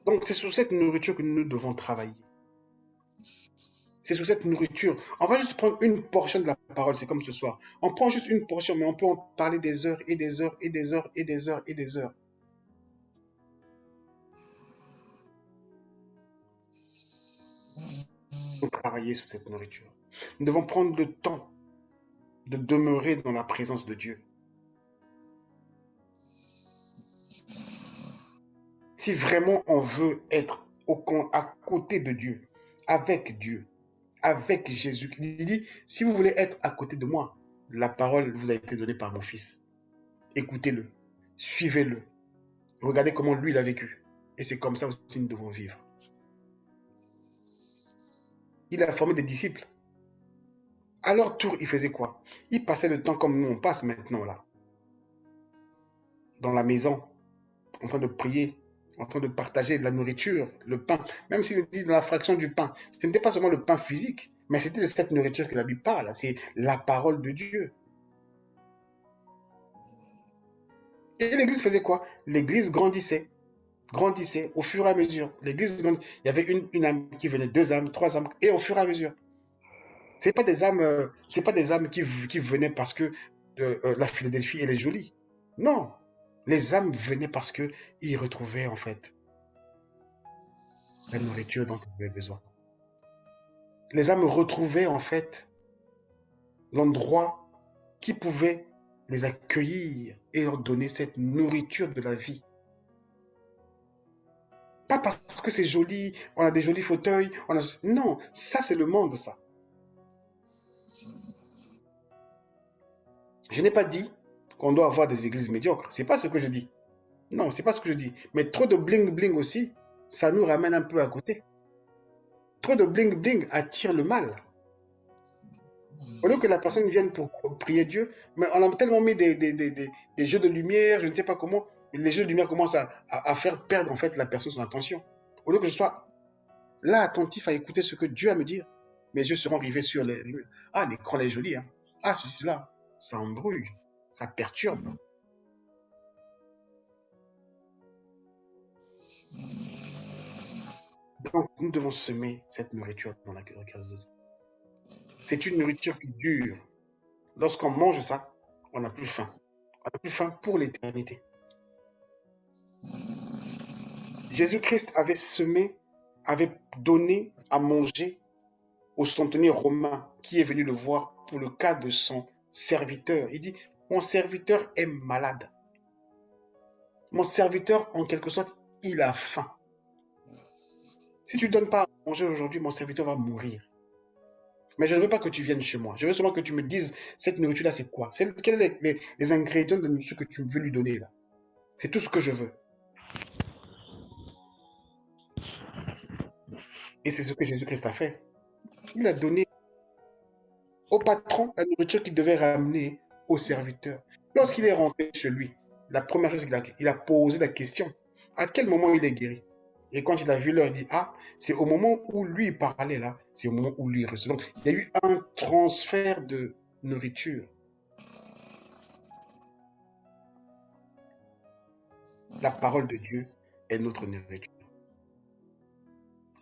Donc c'est sur cette nourriture que nous devons travailler. C'est sur cette nourriture. On va juste prendre une portion de la parole, c'est comme ce soir. On prend juste une portion, mais on peut en parler des heures et des heures et des heures et des heures et des heures. Nous travailler sur cette nourriture. Nous devons prendre le temps de demeurer dans la présence de Dieu. Si vraiment on veut être à côté de Dieu, avec Jésus, il dit, si vous voulez être à côté de moi, la parole vous a été donnée par mon Fils. Écoutez-le, suivez-le, regardez comment lui il a vécu. Et c'est comme ça aussi que nous devons vivre. Il a formé des disciples. À leur tour, il faisait quoi? Il passait le temps comme nous on passe maintenant là. Dans la maison, en train de prier, en train de partager de la nourriture, le pain. Même s'il dit dans la fraction du pain, ce n'était pas seulement le pain physique, mais c'était de cette nourriture que la Bible parle. C'est la parole de Dieu. Et l'Église faisait quoi? L'Église grandissait au fur et à mesure. L'Église grandissait. Il y avait une âme qui venait, 2 âmes, 3 âmes, et au fur et à mesure. C'est pas des âmes qui venaient parce que la Philadelphie elle est jolie. Non, les âmes venaient parce que ils retrouvaient en fait la nourriture dont ils avaient besoin. Les âmes retrouvaient en fait l'endroit qui pouvait les accueillir et leur donner cette nourriture de la vie. Pas parce que c'est joli, on a des jolis fauteuils, non, ça c'est le monde, ça. Je n'ai pas dit qu'on doit avoir des églises médiocres, c'est pas ce que je dis. Non, c'est pas ce que je dis. Mais trop de bling-bling aussi, ça nous ramène un peu à côté. Trop de bling-bling attire le mal. Au lieu que la personne vienne pour prier Dieu, mais on a tellement mis des jeux de lumière, je ne sais pas comment, les jeux de lumière commencent à faire perdre en fait la personne son attention. Au lieu que je sois là attentif à écouter ce que Dieu a à me dire, mes yeux seront rivés sur les... Ah, l'écran est joli, hein. Ah, ceci-là, ça embrouille, ça perturbe. Donc, nous devons semer cette nourriture dans la cœur de Dieu. C'est une nourriture qui dure. Lorsqu'on mange ça, on n'a plus faim. On n'a plus faim pour l'éternité. Jésus-Christ avait semé, avait donné à manger au centenier romain qui est venu le voir pour le cas de son serviteur. Il dit, mon serviteur est malade. Mon serviteur, en quelque sorte, il a faim. Si tu ne donnes pas à manger aujourd'hui, mon serviteur va mourir. Mais je ne veux pas que tu viennes chez moi. Je veux seulement que tu me dises, cette nourriture-là, c'est quoi? Quels sont les ingrédients de nourriture que tu veux lui donner là? C'est tout ce que je veux. Et c'est ce que Jésus-Christ a fait. Il a donné au patron la nourriture qu'il devait ramener au serviteur. Lorsqu'il est rentré chez lui, la première chose qu'il a posé la question, à quel moment il est guéri? Et quand il a vu l'heure, il dit, ah, c'est au moment où lui parlait là, c'est au moment où lui recevait. Donc, il y a eu un transfert de nourriture. La parole de Dieu est notre nourriture.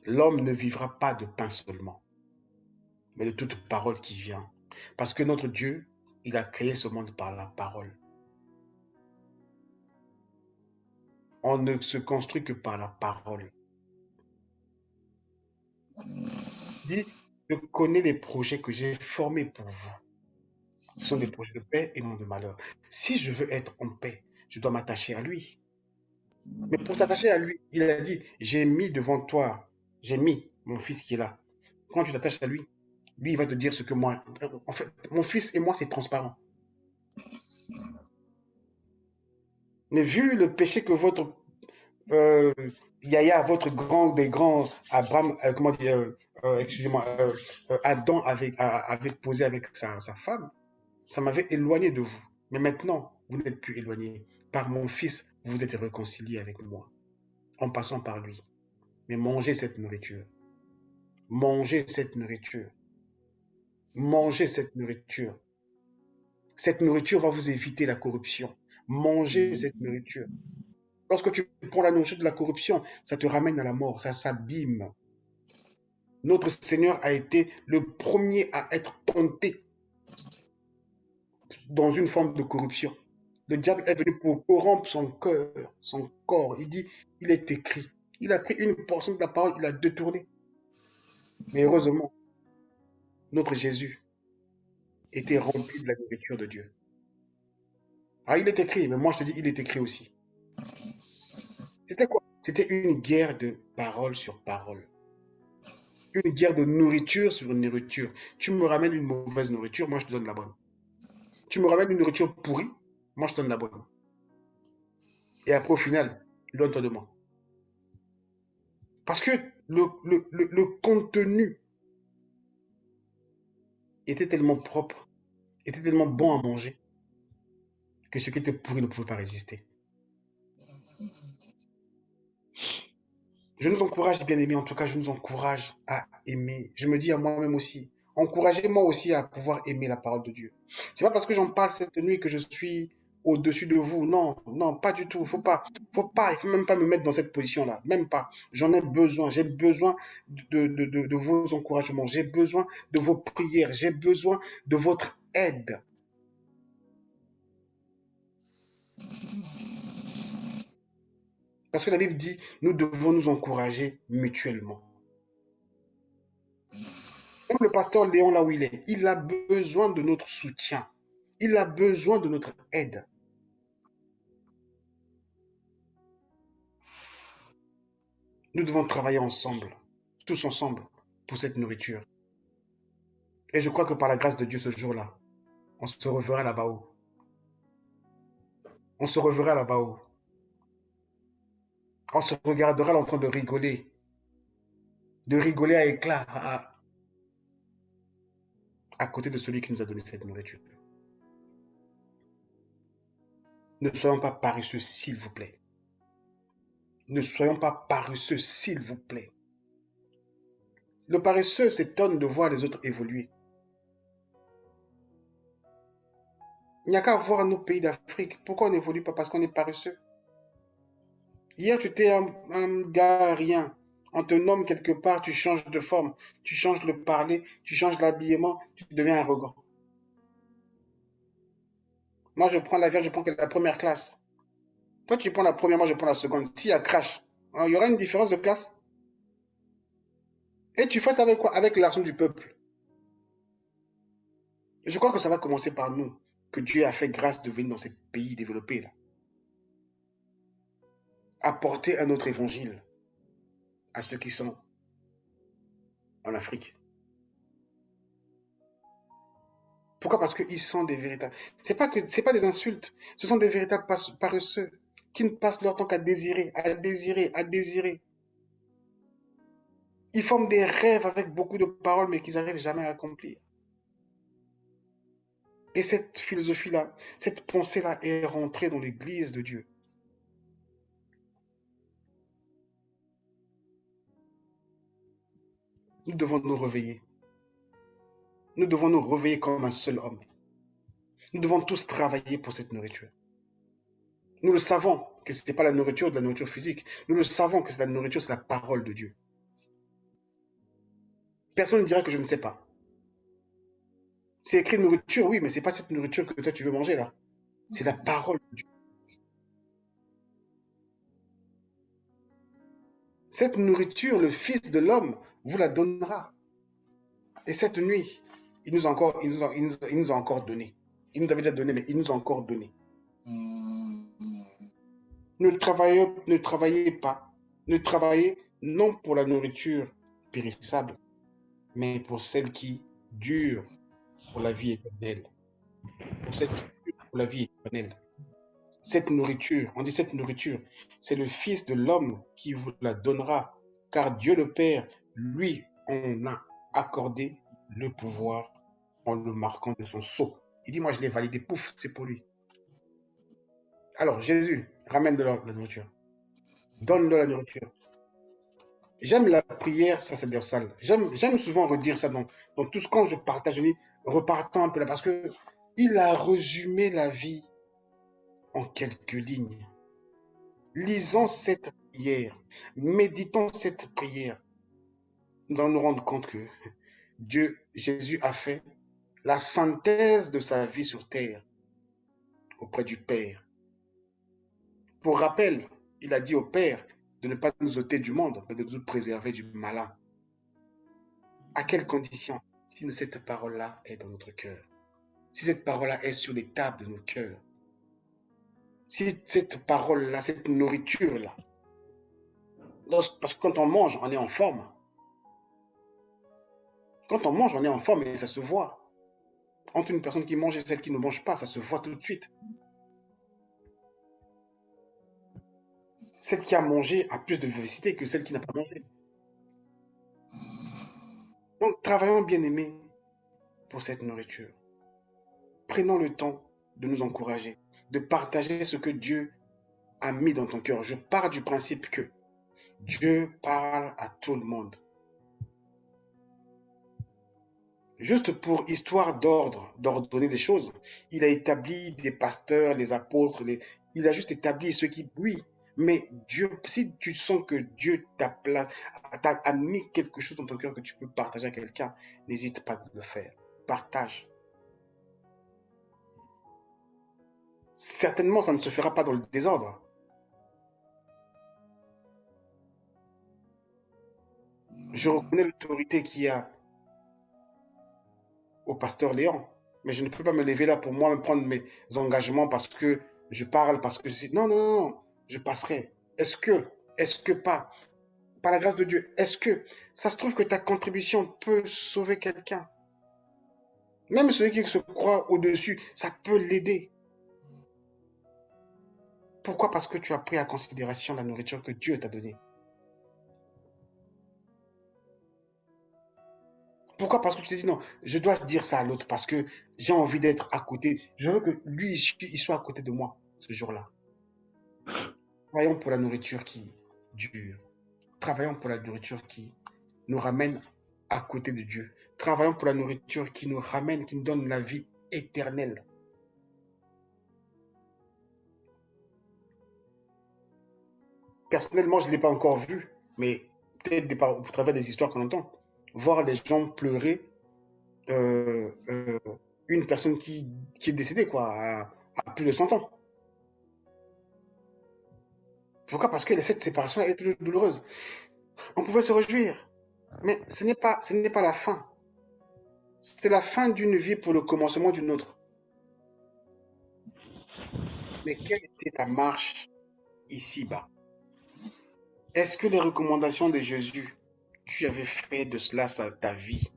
L'homme ne vivra pas de pain seulement, mais de toute parole qui vient. Parce que notre Dieu, il a créé ce monde par la parole. On ne se construit que par la parole. Dis, je connais les projets que j'ai formés pour vous. Ce sont des projets de paix et non de malheur. Si je veux être en paix, je dois m'attacher à lui. Mais pour s'attacher à lui, il a dit, j'ai mis devant toi, j'ai mis mon fils qui est là. Quand tu t'attaches à lui, lui, il va te dire ce que moi... En fait, mon fils et moi, c'est transparent. Mais vu le péché que votre Yaya, votre des grands Abraham, comment dire, excusez-moi, Adam avait posé avec sa femme, ça m'avait éloigné de vous. Mais maintenant, vous n'êtes plus éloigné. Par mon fils, vous êtes réconcilié avec moi, en passant par lui. Mais mangez cette nourriture. Mangez cette nourriture. Mangez cette nourriture. Cette nourriture va vous éviter la corruption. Mangez cette nourriture. Lorsque tu prends la nourriture de la corruption, ça te ramène à la mort, ça s'abîme. Notre Seigneur a été le premier à être tenté dans une forme de corruption. Le diable est venu pour corrompre son cœur, son corps. Il dit, il est écrit. Il a pris une portion de la parole, il a détourné. Mais heureusement, notre Jésus était rempli de la nourriture de Dieu. Ah, il est écrit, mais moi je te dis, il est écrit aussi. C'était quoi? C'était une guerre de parole sur parole. Une guerre de nourriture sur nourriture. Tu me ramènes une mauvaise nourriture, moi je te donne la bonne. Tu me ramènes une nourriture pourrie, moi je te donne la bonne. Et après, au final, donne-toi de moi. Parce que le contenu était tellement propre, était tellement bon à manger, que ce qui était pourri ne pouvait pas résister. Je nous encourage, bien aimés, en tout cas, je nous encourage à aimer. Je me dis à moi-même aussi, encouragez-moi aussi à pouvoir aimer la parole de Dieu. C'est pas parce que j'en parle cette nuit que je suis au-dessus de vous. Non, non, pas du tout. Il faut même pas me mettre dans cette position-là. Même pas. J'en ai besoin. J'ai besoin de vos encouragements. J'ai besoin de vos prières. J'ai besoin de votre aide. Parce que la Bible dit, nous devons nous encourager mutuellement. Même le pasteur Léon, là où il est, il a besoin de notre soutien. Il a besoin de notre aide. Nous devons travailler ensemble, tous ensemble, pour cette nourriture. Et je crois que par la grâce de Dieu, ce jour-là, on se reverra là-bas haut. On se reverra là-bas haut. On se regardera là en train de rigoler à éclat à côté de celui qui nous a donné cette nourriture. Ne soyons pas paresseux, s'il vous plaît. Ne soyons pas paresseux, s'il vous plaît. Le paresseux s'étonne de voir les autres évoluer. Il n'y a qu'à voir nos pays d'Afrique. Pourquoi on n'évolue pas? Parce qu'on est paresseux. Hier, tu étais un gars rien. On te nomme quelque part, tu changes de forme, tu changes le parler, tu changes l'habillement, tu deviens arrogant. Moi, je prends l'avion, je prends la première classe. Toi, tu prends la première, moi, je prends la seconde. S'il y a crash, il y aura une différence de classe. Et tu fais ça avec quoi? Avec l'argent du peuple. Je crois que ça va commencer par nous, que Dieu a fait grâce de venir dans ces pays développés, là. Apporter un autre évangile à ceux qui sont en Afrique. Pourquoi? Parce qu'ils sont des véritables. C'est pas des insultes. Ce sont des véritables paresseux qui ne passent leur temps qu'à désirer, à désirer, à désirer. Ils forment des rêves avec beaucoup de paroles, mais qu'ils n'arrivent jamais à accomplir. Et cette philosophie-là, cette pensée-là est rentrée dans l'église de Dieu. Nous devons nous réveiller. Nous devons nous réveiller comme un seul homme. Nous devons tous travailler pour cette nourriture. Nous le savons que ce n'est pas la nourriture de la nourriture physique. Nous le savons que c'est la nourriture, c'est la parole de Dieu. Personne ne dira que je ne sais pas. C'est écrit nourriture, oui, mais ce n'est pas cette nourriture que toi tu veux manger là. C'est la parole de Dieu. Cette nourriture, le Fils de l'homme vous la donnera. Et cette nuit, il nous a encore donné. Il nous avait déjà donné, mais il nous a encore donné. Ne travaillez pas. Ne travaillez non pour la nourriture périssable, mais pour celle qui dure pour la vie éternelle. Pour celle qui dure pour la vie éternelle. Cette nourriture, on dit cette nourriture, c'est le Fils de l'homme qui vous la donnera, car Dieu le Père, lui, en a accordé le pouvoir en le marquant de son sceau. Il dit, moi je l'ai validé, pouf, c'est pour lui. Alors Jésus, ramène de la nourriture. Donne-le la nourriture. J'aime la prière sacerdotale. J'aime souvent redire ça dans tout ce quand je partage, je dis, repartons un peu là, parce que il a résumé la vie en quelques lignes. Lisons cette prière, méditons cette prière. nous allons nous rendre compte que Jésus a fait la synthèse de sa vie sur terre auprès du Père. Pour rappel, il a dit au Père de ne pas nous ôter du monde, mais de nous préserver du malin. À quelles conditions? Si cette parole-là est dans notre cœur, si cette parole-là est sur les tables de nos cœurs, si cette parole-là, cette nourriture-là, parce que quand on mange, on est en forme. Quand on mange, on est en forme et ça se voit. Entre une personne qui mange et celle qui ne mange pas, ça se voit tout de suite. Celle qui a mangé a plus de vivacité que celle qui n'a pas mangé. Donc, travaillons, bien-aimés, pour cette nourriture. Prenons le temps de nous encourager, de partager ce que Dieu a mis dans ton cœur. Je pars du principe que Dieu parle à tout le monde. Juste pour histoire d'ordonner des choses, il a établi des pasteurs, les apôtres, il a juste établi ceux qui, oui, mais Dieu, si tu sens que Dieu t'a mis quelque chose dans ton cœur que tu peux partager à quelqu'un, n'hésite pas à le faire. Partage. Certainement, ça ne se fera pas dans le désordre. Je reconnais l'autorité qu'il y a au pasteur Léon, mais je ne peux pas me lever là pour moi, me prendre mes engagements parce que je parle, parce que je dis, non, je passerai. Est-ce que pas, par la grâce de Dieu, est-ce que ça se trouve que ta contribution peut sauver quelqu'un? Même celui qui se croit au-dessus, ça peut l'aider. Pourquoi? Parce que tu as pris en considération la nourriture que Dieu t'a donnée. Pourquoi? Parce que tu t'es dit, non, je dois dire ça à l'autre parce que j'ai envie d'être à côté. Je veux que lui, il soit à côté de moi ce jour-là. Travaillons pour la nourriture qui dure. Travaillons pour la nourriture qui nous ramène à côté de Dieu. Travaillons pour la nourriture qui nous ramène, qui nous donne la vie éternelle. Personnellement, je ne l'ai pas encore vu, mais peut-être au travers des histoires qu'on entend, voir les gens pleurer une personne qui est décédée à plus de 100 ans. Pourquoi? Parce que cette séparation est toujours douloureuse. On pouvait se réjouir, mais ce n'est pas la fin. C'est la fin d'une vie pour le commencement d'une autre. Mais quelle était ta marche ici-bas? Est-ce que les recommandations de Jésus, tu avais fait de cela ta vie?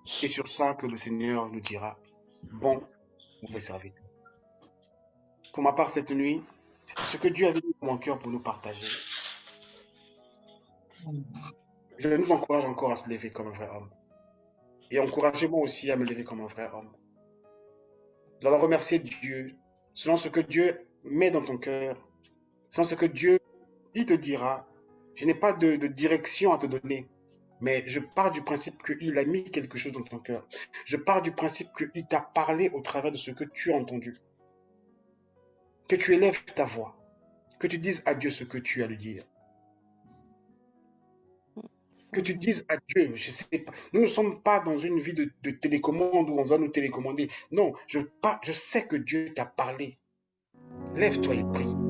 C'est sur ça que le Seigneur nous dira, bon, mauvais serviteur. Pour ma part, cette nuit, c'est ce que Dieu avait mis dans mon cœur pour nous partager. Je nous encourage encore à se lever comme un vrai homme. Et encouragez-moi aussi à me lever comme un vrai homme. Nous allons remercier Dieu selon ce que Dieu met dans ton cœur, selon ce que Dieu, il te dira. Je n'ai pas de direction à te donner, mais je pars du principe qu'il a mis quelque chose dans ton cœur. Je pars du principe qu'il t'a parlé au travers de ce que tu as entendu. Que tu élèves ta voix, que tu dises à Dieu ce que tu as à lui dire. Que tu dises à Dieu, je sais pas, nous ne sommes pas dans une vie de télécommande où on doit nous télécommander. Non, je sais que Dieu t'a parlé. Lève-toi et prie.